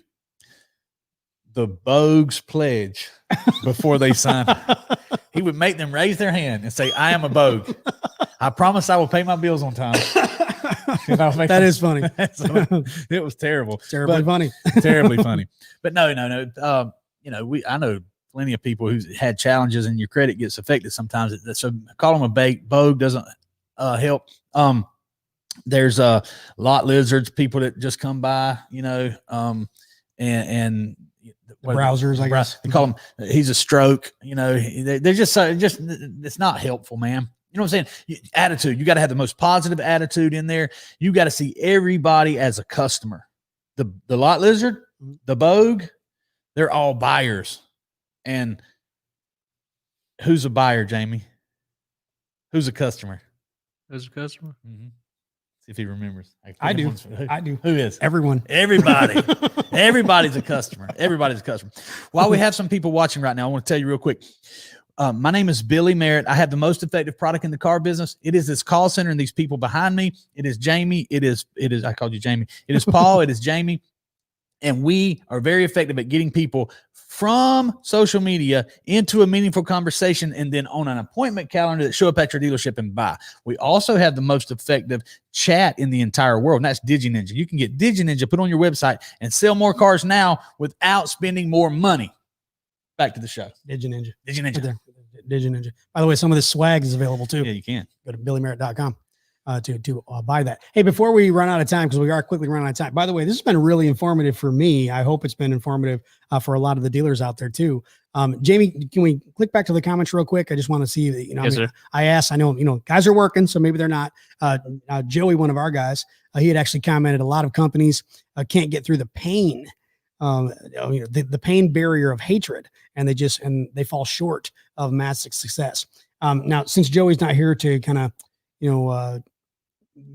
the bogues pledge before they sign it. He would make them raise their hand and say, I am a bogue. I promise I will pay my bills on time. That is funny. It was terrible. Terribly funny. Terribly funny. But no. I know plenty of people who had challenges and your credit gets affected sometimes. So call them a bogue doesn't help. There's lot lizards, people that just come by, and browsers, I guess they call him. He's a stroke. They're just it's not helpful, man. You know what I'm saying? Attitude. You got to have the most positive attitude in there. You got to see everybody as a customer. The lot lizard, the bogue, they're all buyers. And who's a buyer, Jamie? Who's a customer? Who's a customer? Mm-hmm. See if he remembers. I do. Who is? Everyone. Everybody. Everybody's a customer. Everybody's a customer. While we have some people watching right now, I want to tell you real quick. My name is Billy Merritt. I have the most effective product in the car business. It is this call center and these people behind me. It is Jamie. It is, I called you Jamie. It is Paul. It is Jamie. And we are very effective at getting people from social media into a meaningful conversation and then on an appointment calendar that show up at your dealership and buy. We also have the most effective chat in the entire world, and that's DigiNinja. You can get DigiNinja put on your website and sell more cars now without spending more money. Back to the show. DigiNinja. DigiNinja. Right there. DigiNinja. By the way, some of this swag is available too. Yeah, you can. Go to BillyMerritt.com to buy that. Hey, before we run out of time, because we are quickly running out of time. By the way, this has been really informative for me. I hope it's been informative for a lot of the dealers out there too. Jamie, can we click back to the comments real quick? I just want to see that, Yes, sir. I asked, I know, guys are working, so maybe they're not. Joey, one of our guys, he had actually commented, a lot of companies can't get through the pain, the pain barrier of hatred, and they fall short of massive success. Now, since Joey's not here to kind of,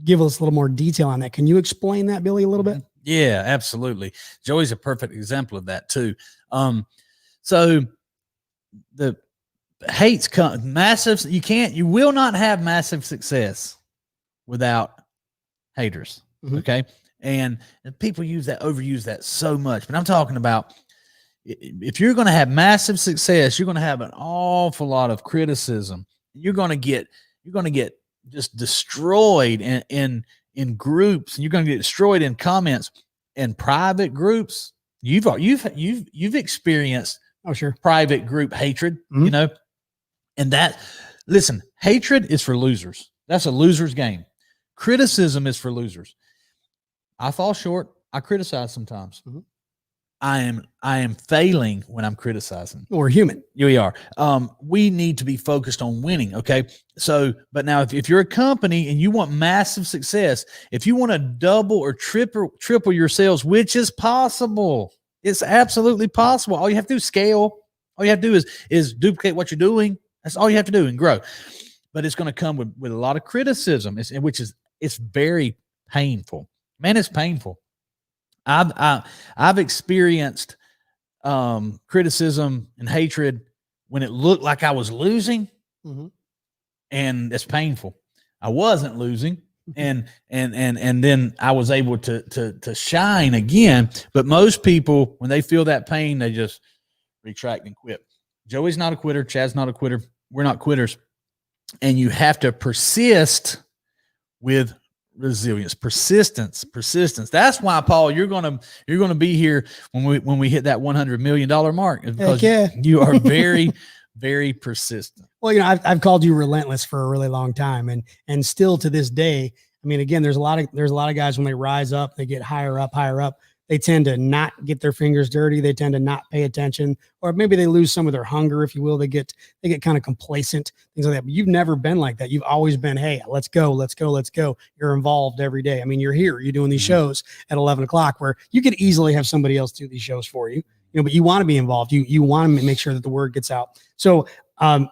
give us a little more detail on that, can you explain that, Billy, a little bit? Yeah, absolutely. Joey's a perfect example of that too. So the hates come massive. You will not have massive success without haters. Mhm. Okay. And people overuse that so much, but I'm talking about, if you're going to have massive success, you're going to have an awful lot of criticism. You're going to get just destroyed in groups, and you're going to get destroyed in comments and private groups. You've experienced Sure. private group hatred, Mhm. and listen, hatred is for losers. That's a loser's game. Criticism is for losers. I fall short. I criticize sometimes. Mhm. I am failing when I'm criticizing. We're human. We are. We need to be focused on winning. Okay. So, but now if you're a company and you want massive success, if you want to double or triple your sales, which is possible, it's absolutely possible. All you have to do is scale. All you have to do is duplicate what you're doing. That's all you have to do and grow. But it's going to come with a lot of criticism, it's very painful. Man, it's painful. I've experienced criticism and hatred when it looked like I was losing, and it's painful. I wasn't losing, and then I was able to shine again. But most people, when they feel that pain, they just retract and quit. Joey's not a quitter. Chad's not a quitter. We're not quitters, and you have to persist with resilience, persistence. That's why, Paul, you're gonna be here when we hit that $100 million mark, because you are very, very persistent. Well, I've called you relentless for a really long time, and still to this day. I mean, again, there's a lot of guys, when they rise up, they get higher up. They tend to not get their fingers dirty. They tend to not pay attention, or maybe they lose some of their hunger, if you will. They get kind of complacent, things like that. But you've never been like that. You've always been, hey, let's go. You're involved every day. I mean, you're here. You're doing these shows at 11 o'clock, where you could easily have somebody else do these shows for you. But you want to be involved. You want to make sure that the word gets out. So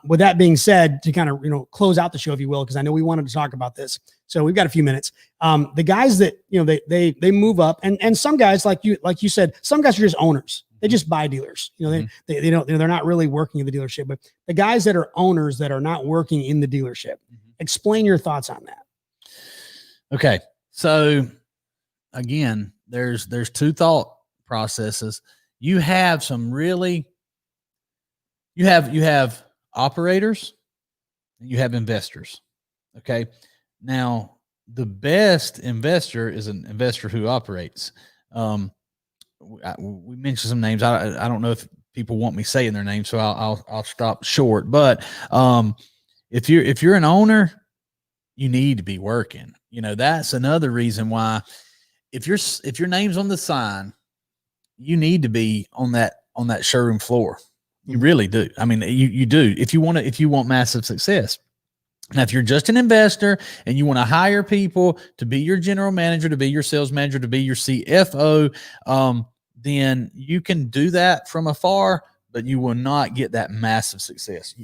with that being said, to kind of close out the show, if you will, because I know we wanted to talk about this, so we've got a few minutes. The guys that they move up, and some guys, like you said, some guys are just owners. They just buy dealers. They don't, they're not really working in the dealership. But the guys that are owners that are not working in the dealership, explain your thoughts on that. Okay, so again, there's two thought processes. You have you have operators, and you have investors. Okay. Now, the best investor is an investor who operates. We mentioned some names. I don't know if people want me saying their names, so I'll stop short. But if you're an owner, you need to be working. That's another reason why, if your name's on the sign, you need to be on that showroom floor. You really do. I mean, you do. If you want massive success. Now, if you're just an investor and you want to hire people to be your general manager, to be your sales manager, to be your CFO, then you can do that from afar, but you will not get that massive success.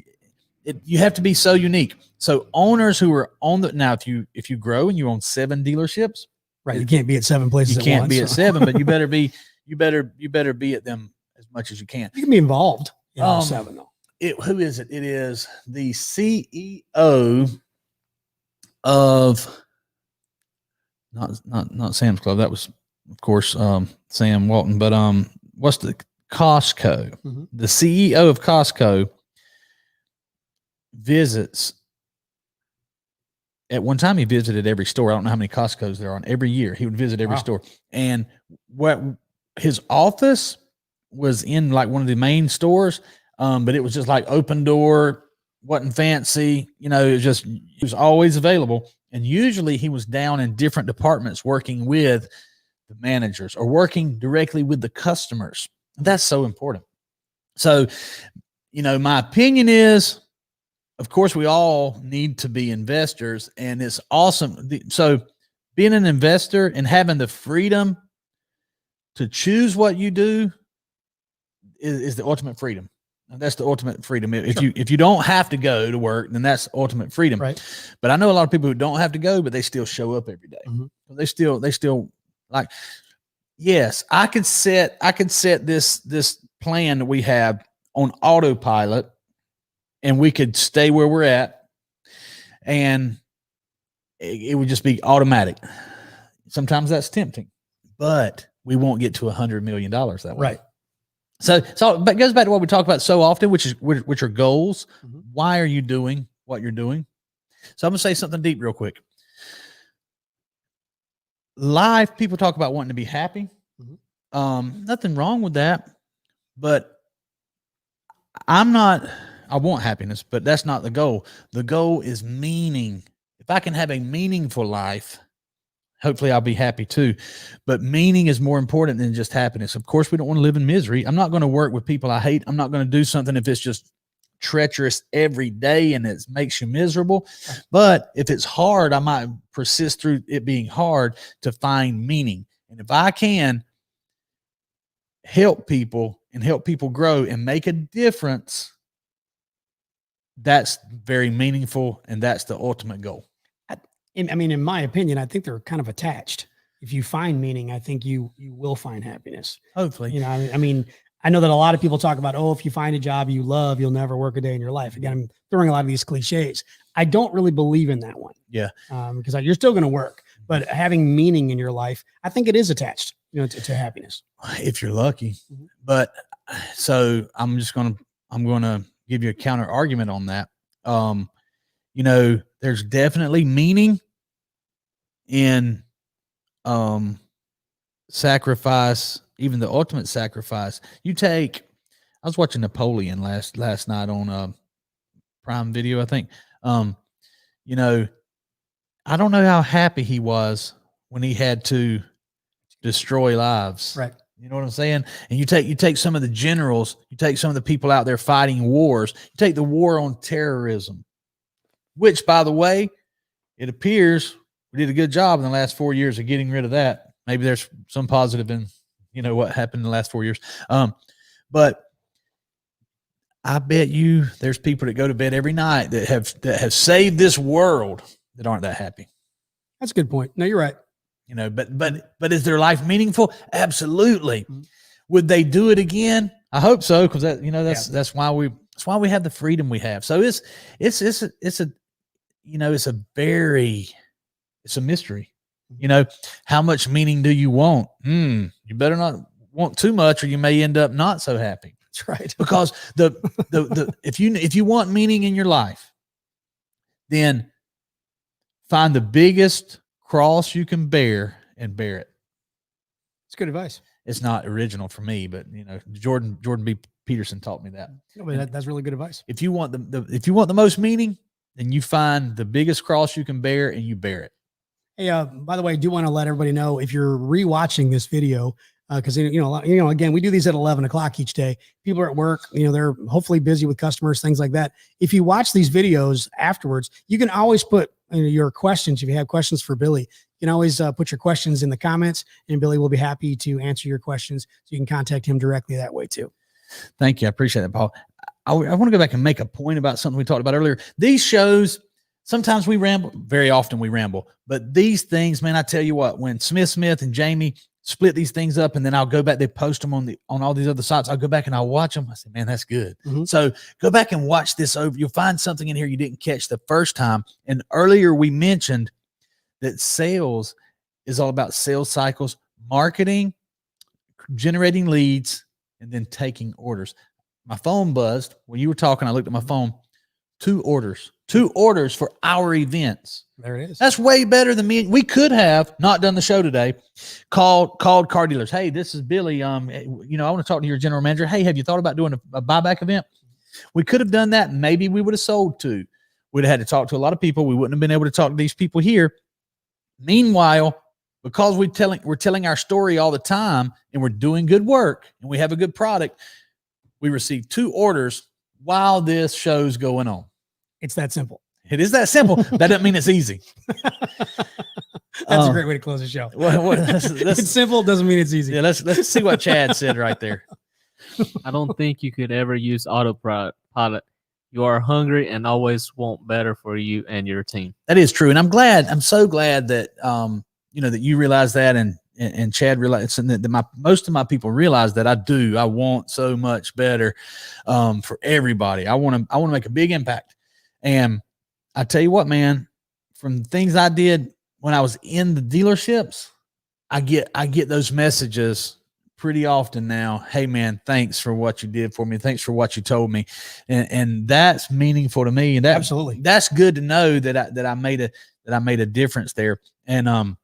You have to be so unique. So owners who are now, if you grow and you own 7 dealerships, right? You can't be at 7 places. You can't be at 7, but you better be at them as much as you can. You can be involved. 7 though. who is it? It is the CEO of not Sam's Club. That was, of course, Sam Walton. But what's the Costco? Mhm. The CEO of Costco visits. At one time, he visited every store. I don't know how many Costco's there are. Every year, he would visit every Wow. store. And what his office was in, like one of the main stores, but it was just like open door, wasn't fancy. You know, it was always available. And usually, he was down in different departments working with the managers or working directly with the customers. That's so important. So, you know, my opinion is, of course, we all need to be investors, and it's awesome. So being an investor and having the freedom to choose what you do is the ultimate freedom. And that's the ultimate freedom. If you don't have to go to work, then that's ultimate freedom. Right. But I know a lot of people who don't have to go, but they still show up every day. Mhm. They still like, yes, I could set this plan that we have on autopilot, and we could stay where we're at, and it would just be automatic. Sometimes that's tempting, but we won't get to $100 million that way. Right. So but it goes back to what we talk about so often, which are goals. Mhm. Why are you doing what you're doing? So I'm gonna say something deep real quick. Life, people talk about wanting to be happy. Mhm. Nothing wrong with that, but I want happiness, but that's not the goal. The goal is meaning. If I can have a meaningful life, hopefully I'll be happy too. But meaning is more important than just happiness. Of course, we don't want to live in misery. I'm not going to work with people I hate. I'm not going to do something if it's just treacherous every day and it makes you miserable. But if it's hard, I might persist through it being hard to find meaning. And if I can help people and help people grow and make a difference, that's very meaningful, and that's the ultimate goal. I mean, in my opinion, I think they're kind of attached. If you find meaning, I think you will find happiness. Hopefully. You know, I mean, I know that a lot of people talk about, oh, if you find a job you love, you'll never work a day in your life. Again, I'm throwing a lot of these cliches. I don't really believe in that one. Yeah. Because you're still going to work, but having meaning in your life, I think it is attached, you know, to happiness. If you're lucky. Mhm. But so I'm going to give you a counter argument on that. You know, there's definitely meaning in sacrifice, even the ultimate sacrifice. I was watching Napoleon last night on Prime Video, I think. You know, I don't know how happy he was when he had to destroy lives. Right. You know what I'm saying? And you take some of the generals, you take some of the people out there fighting wars, you take the war on terrorism, which, by the way, it appears we did a good job in the last 4 years of getting rid of that. Maybe there's some positive in, you know, what happened in the last 4 years. But I bet you there's people that go to bed every night that have saved this world that aren't that happy. That's a good point. No, you're right. You know, but is their life meaningful? Absolutely. Mm-hmm. Would they do it again? I hope so, because that's why we have the freedom we have. So it's a mystery. You know, how much meaning do you want? You better not want too much, or you may end up not so happy. That's right. Because if you want meaning in your life, then find the biggest cross you can bear and bear it. It's good advice. It's not original for me, but you know, Jordan B. Peterson taught me that. No, but that's really good advice. If you want the most meaning, then you find the biggest cross you can bear and you bear it. Hey, by the way, I do want to let everybody know, if you're rewatching this video, because again, we do these at 11 o'clock each day. People are at work, they're hopefully busy with customers, things like that. If you watch these videos afterwards, you can always put your questions. If you have questions for Billy, you can always put your questions in the comments, and Billy will be happy to answer your questions. So you can contact him directly that way too. Thank you. I appreciate that, Paul. I want to go back and make a point about something we talked about earlier. These shows, sometimes we ramble, very often we ramble, but these things, man, I tell you what, when Smith and Jamie split these things up, and then I'll go back. They post them on all these other sites. I'll go back and I'll watch them. I say, man, that's good. Mhm. So go back and watch this over. You'll find something in here you didn't catch the first time. And earlier we mentioned that sales is all about sales cycles, marketing, generating leads, and then taking orders. My phone buzzed when you were talking. I looked at my phone. 2 orders for our events. There it is. That's way better than me. We could have not done the show today. Called car dealers. Hey, this is Billy. I want to talk to your general manager. Hey, have you thought about doing a buyback event? We could have done that. Maybe we would have sold 2. We'd have had to talk to a lot of people. We wouldn't have been able to talk to these people here. Meanwhile, because we're telling our story all the time, and we're doing good work, and we have a good product, we received 2 orders while this show's going on. It's that simple. It is that simple. That doesn't mean it's easy. That's a great way to close the show. It's simple. Doesn't mean it's easy. Yeah, let's see what Chad said right there. I don't think you could ever use autopilot. You are hungry and always want better for you and your team. That is true. And I'm so glad that, that you realize that and Chad realized, and that most of my people realize that I want so much better, for everybody. I want to make a big impact. And I tell you what, man, from things I did when I was in the dealerships, I get those messages pretty often now. Hey man, thanks for what you did for me. Thanks for what you told me. And that's meaningful to me. And Absolutely. That's good to know that I made a difference there. And,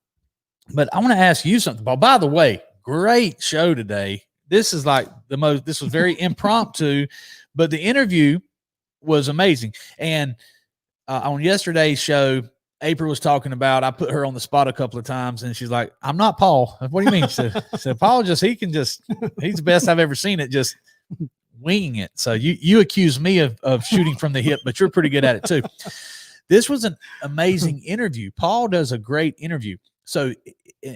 but I want to ask you something, Paul. By the way, great show today. This is like this was very impromptu, but the interview was amazing. And on yesterday's show, April was talking about, I put her on the spot a couple of times, and she's like, I'm not Paul. What do you mean? She said, Paul he's the best I've ever seen it, just winging it. So you accuse me of shooting from the hip, but you're pretty good at it too. This was an amazing interview. Paul does a great interview. So,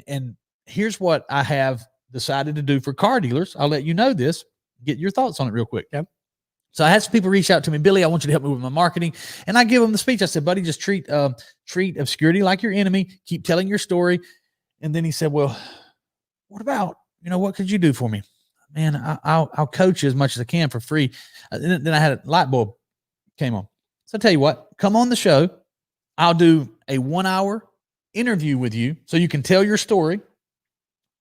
and here's what I have decided to do for car dealers. I'll let you know this, get your thoughts on it real quick. Yep. So I had some people reach out to me, Billy, I want you to help me with my marketing. And I give them the speech. I said, buddy, just treat obscurity like your enemy. Keep telling your story. And then he said, well, what about, what could you do for me? Man, I'll coach you as much as I can for free. Then I had a light bulb came on. So I tell you what, come on the show. I'll do a 1-hour interview with you so you can tell your story.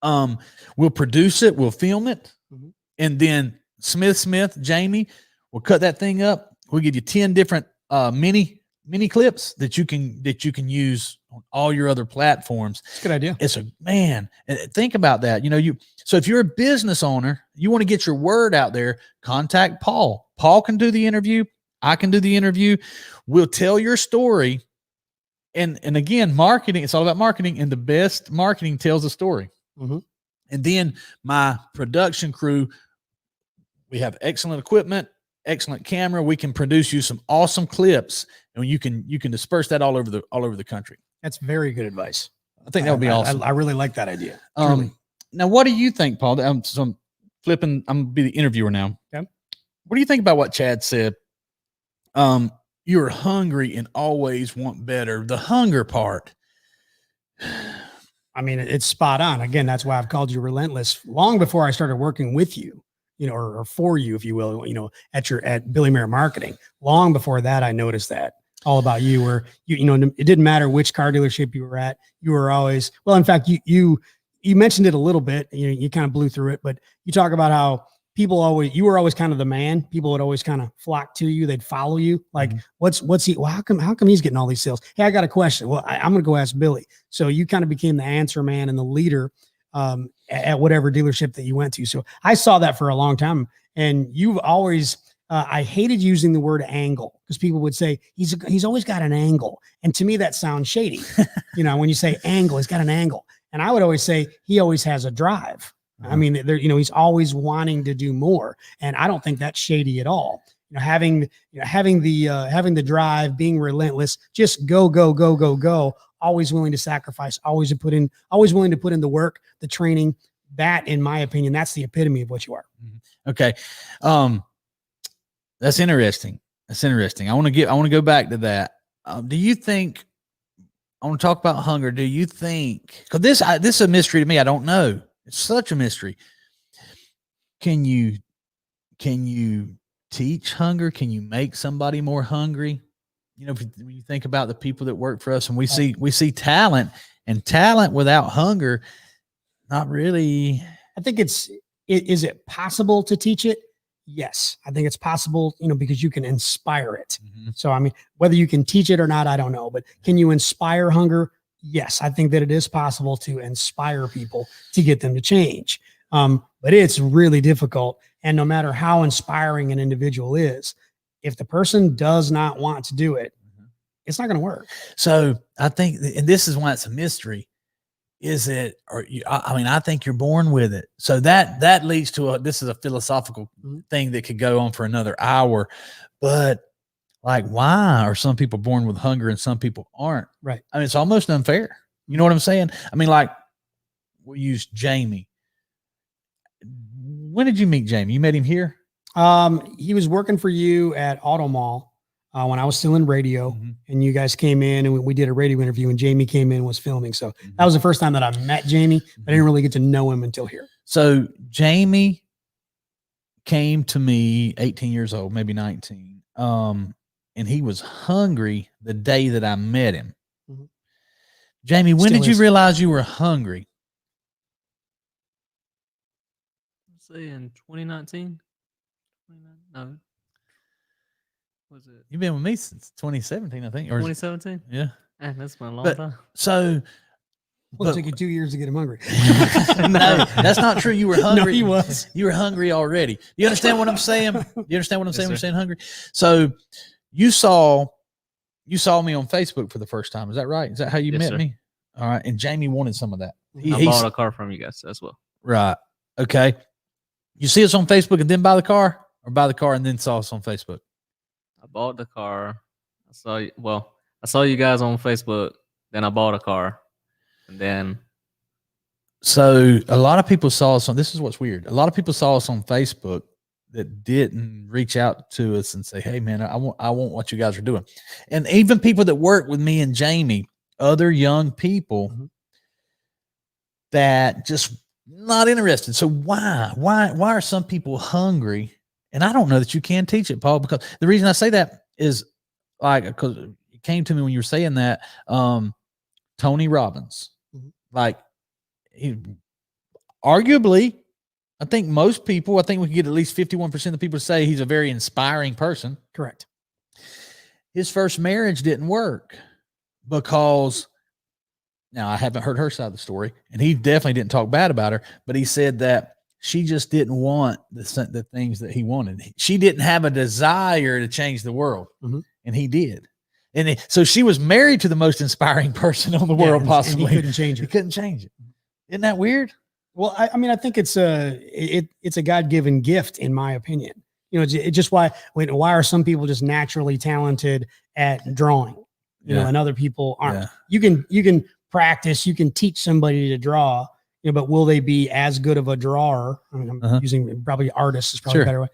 We'll produce it. We'll film it. Mm-hmm. And then Smith, Jamie, we'll cut that thing up. We'll give you 10 different mini clips that you can use on all your other platforms. It's a good idea. It's think about that. So if you're a business owner, you want to get your word out there, contact Paul. Paul can do the interview. I can do the interview. We'll tell your story. And again, marketing, it's all about marketing, and the best marketing tells a story. Mm-hmm. And then my production crew, we have excellent equipment, excellent camera. We can produce you some awesome clips, and you can disperse that all over the country. That's very good advice. I think that would be awesome. I really like that idea. Now, what do you think, Paul? I'm flipping. I'm gonna be the interviewer now. Okay. What do you think about what Chad said? You're hungry and always want better. The hunger part. I mean, it's spot on. Again, that's why I've called you relentless long before I started working with you. Or for you, if you will, at Billy Merritt Marketing. Long before that, I noticed that all about you, where it didn't matter which car dealership you were at. You were always, well, in fact, you mentioned it a little bit. You kind of blew through it, but you talk about how you were always kind of the man. People would always kind of flock to you. They'd follow you. Like, mm-hmm. What's he? Well, how come he's getting all these sales? Hey, I got a question. Well, I'm going to go ask Billy. So you kind of became the answer man and the leader at whatever dealership that you went to. So I saw that for a long time. And you've always, I hated using the word angle, because people would say he's always got an angle. And to me, that sounds shady. When you say angle, he's got an angle. And I would always say he always has a drive. I mean, he's always wanting to do more. And I don't think that's shady at all. Having the drive, being relentless, just go, always willing to sacrifice, always willing to put in the work, the training. That, in my opinion, that's the epitome of what you are. Okay. That's interesting. I want to go back to that. Do you think, I want to talk about hunger. Do you think, because this is a mystery to me. I don't know. It's such a mystery. Can you teach hunger? Can you make somebody more hungry? You know, when you think about the people that work for us, and we see talent, and talent without hunger, not really. I think is it possible to teach it? Yes, I think it's possible, you know, because you can inspire it. Mm-hmm. So, I mean, whether you can teach it or not, I don't know, but can you inspire hunger? Yes, I think that it is possible to inspire people to get them to change. But it's really difficult. And no matter how inspiring an individual is, if the person does not want to do it, it's not going to work. So I think, and this is why it's a mystery. Is it, or you, I mean, I think you're born with it. So that leads to this is a philosophical thing that could go on for another hour, but like, why are some people born with hunger and some people aren't? Right. I mean, it's almost unfair. You know what I'm saying? I mean, like, we'll use Jamie. When did you meet Jamie? You met him here? He was working for you at Auto Mall when I was still in radio, and you guys came in and we did a radio interview, and Jamie came in and was filming. So that was the first time that I met Jamie. I didn't really get to know him until here. So Jamie came to me 18 years old, maybe 19. And he was hungry the day that I met him. Jamie, when did you realize you were hungry? Let's say in 2019. No. Was it? You've been with me since 2017, I think. Or 2017? Yeah. That's been a long time. So, well, it took you 2 years to get him hungry. No, that's not true. You were hungry. No, he was. You were hungry already. You understand what I'm saying? You understand what I'm saying? Sir. We're saying hungry. So you saw me on Facebook for the first time. Is that right? Is that how you met sir. me? All right. And Jamie wanted some of that. I bought a car from you guys as well. Right. Okay. You see us on Facebook and then buy the car, or buy the car and then saw us on Facebook? I bought the car. I saw you guys on Facebook. Then I bought a car. And then. So a lot of people saw us on, this is what's weird. A lot of people saw us on Facebook that didn't reach out to us and say, hey man, I want what you guys are doing. And even people that work with me and Jamie, other young people that just not interested. So why are some people hungry? And I don't know that you can teach it, Paul, because the reason I say that is like, because it came to me when you were saying that, Tony Robbins, like arguably, I think we can get at least 51% of the people to say he's a very inspiring person. Correct. His first marriage didn't work because, now I haven't heard her side of the story, and he definitely didn't talk bad about her, but he said that she just didn't want the things that he wanted. She didn't have a desire to change the world, and he did. And so she was married to the most inspiring person on the world, possibly. And he couldn't change it. He couldn't change it. Isn't that weird? Well, I mean, I think it's a God-given gift, in my opinion. You know, it's just why are some people just naturally talented at drawing, you know, and other people aren't. Yeah. You can practice, you can teach somebody to draw, you know, but will they be as good of a drawer? I mean, I'm using probably artist is probably a better way,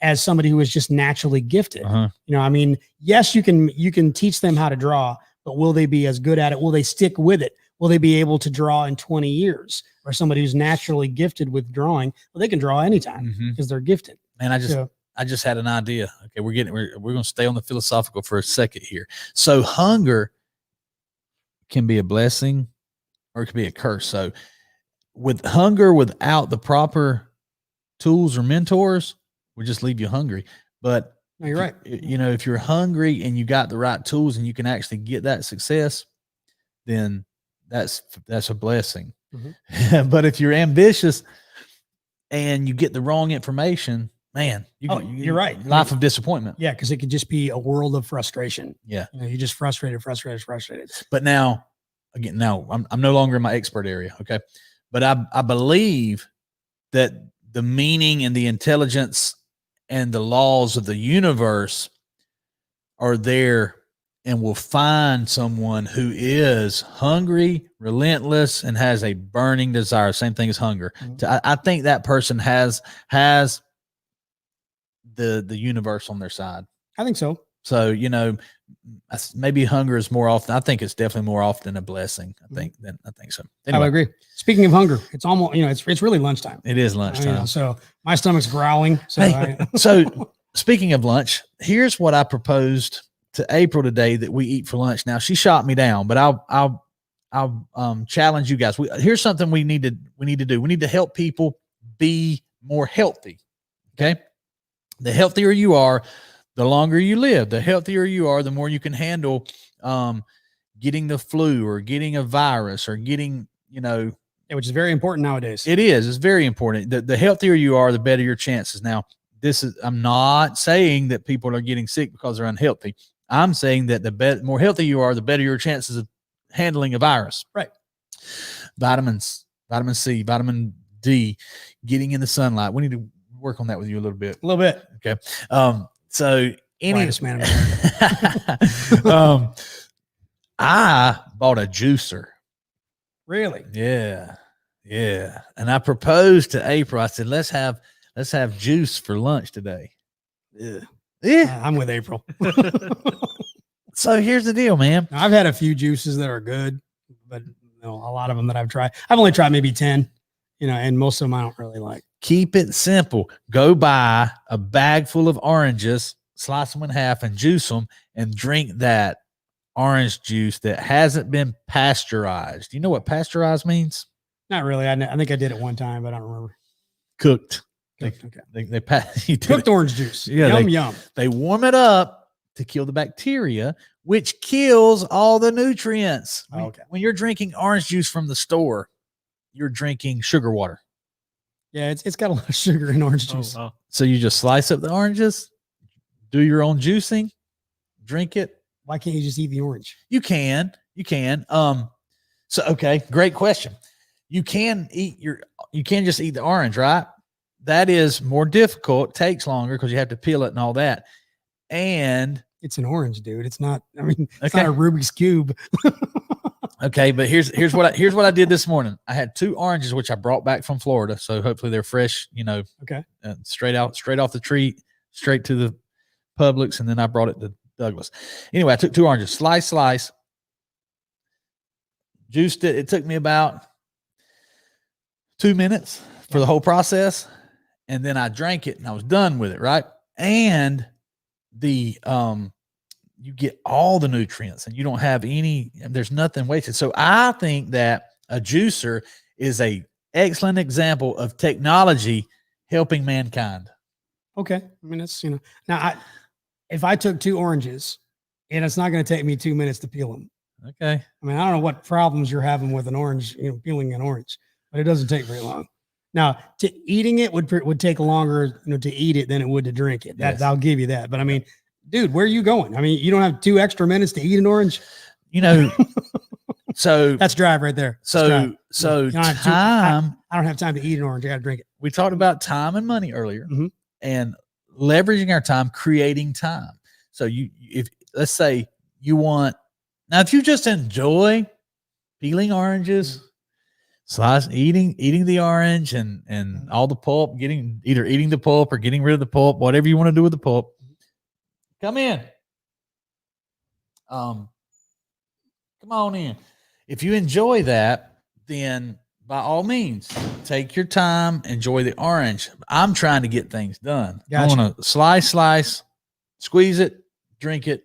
as somebody who is just naturally gifted. You know, I mean, yes, you can teach them how to draw, but will they be as good at it? Will they stick with it? Will they be able to draw in 20 years? Or somebody who's naturally gifted with drawing, well, they can draw anytime because they're gifted. And I just had an idea. Okay, we're going to stay on the philosophical for a second here. So hunger can be a blessing or it could be a curse. So with hunger without the proper tools or mentors, will just leave you hungry. But no, you're right. You know, if you're hungry and you got the right tools and you can actually get that success, then that's a blessing. But if you're ambitious and you get the wrong information, man, you're right. Life of disappointment. Yeah, because it could just be a world of frustration. Yeah, you know, you're just frustrated. But now, again, I'm no longer in my expert area. Okay, but I believe that the meaning and the intelligence and the laws of the universe are there and will find someone who is hungry, relentless, and has a burning desire. Same thing as hunger. I think that person has the universe on their side. I think so. So, you know, maybe hunger is more often. I think it's definitely more often a blessing. I think so. I would agree. Speaking of hunger, it's almost, it's really lunchtime. It is lunchtime. So my stomach's growling. So, hey, so speaking of lunch, here's what I proposed to April today that we eat for lunch. Now she shot me down, but I'll challenge you guys. Here's something we need to do. We need to help people be more healthy. Okay. The healthier you are, the longer you live. The healthier you are, the more you can handle getting the flu or getting a virus or getting, which is very important nowadays. It is. It's very important. The healthier you are, the better your chances. Now, I'm not saying that people are getting sick because they're unhealthy. I'm saying that the more healthy you are, the better your chances of handling a virus. Right. Vitamins, vitamin C, vitamin D, getting in the sunlight. We need to work on that with you a little bit. A little bit. Okay. So man. I bought a juicer. Really? Yeah. Yeah. And I proposed to April. I said, let's have juice for lunch today. Yeah. I'm with April. So here's the deal, man. I've had a few juices that are good, but a lot of them that I've tried. I've only tried maybe 10, and most of them I don't really like. Keep it simple. Go buy a bag full of oranges, slice them in half and juice them and drink that orange juice that hasn't been pasteurized. You know what pasteurized means? Not really. I think I did it one time, but I don't remember. Cooked. Okay. Cooked orange juice. Yeah, yum. They warm it up to kill the bacteria, which kills all the nutrients. Okay. When you're drinking orange juice from the store, you're drinking sugar water. Yeah, it's got a lot of sugar in orange juice. Oh, wow. So you just slice up the oranges, do your own juicing, drink it. Why can't you just eat the orange? You can. So okay, great question. You can just eat the orange, right? That is more difficult, takes longer because you have to peel it and all that. And it's an orange, dude. It's not, it's not a Rubik's Cube. Okay, but here's what I did this morning. I had 2 oranges which I brought back from Florida, so hopefully they're fresh. Okay, straight off the tree, straight to the Publix, and then I brought it to Douglas. Anyway, I took 2 oranges, slice, juiced it. It took me about 2 minutes for the whole process, and then I drank it, and I was done with it. Right, and you get all the nutrients and you don't have there's nothing wasted. So I think that a juicer is a excellent example of technology helping mankind. Okay. It's, now if I took 2 oranges and it's not going to take me 2 minutes to peel them. Okay. I don't know what problems you're having with an orange, peeling an orange, but it doesn't take very long. Now, eating it would take longer, to eat it than it would to drink it. Yes. I'll give you that. But dude, where are you going? You don't have 2 extra minutes to eat an orange. So that's drive right there. So time. I don't have time to eat an orange. I got to drink it. We talked about time and money earlier, mm-hmm. and leveraging our time, creating time. So if let's say you want, now if you just enjoy peeling oranges, eating the orange and all the pulp, either eating the pulp or getting rid of the pulp, whatever you want to do with the pulp. Come in. Come on in. If you enjoy that, then by all means, take your time, enjoy the orange. I'm trying to get things done. Gotcha. I want to slice, squeeze it, drink it,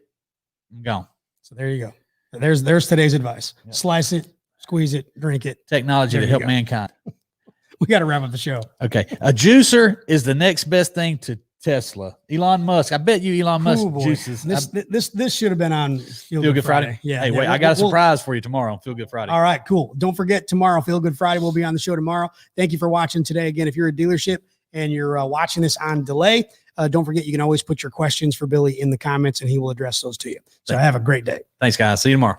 I'm gone. So there you go. There's today's advice. Yep. Slice it, squeeze it, drink it. Technology to help mankind. We got to wrap up the show. Okay. A juicer is the next best thing to Tesla. Elon Musk. I bet you Elon Musk juices. This should have been on Feel Good Friday. Yeah. Hey, wait, I got a surprise for you tomorrow on Feel Good Friday. All right, cool. Don't forget tomorrow, Feel Good Friday. We'll be on the show tomorrow. Thank you for watching today. Again, if you're a dealership and you're watching this on delay, don't forget you can always put your questions for Billy in the comments and he will address those to you. So have a great day. Thanks, guys. See you tomorrow.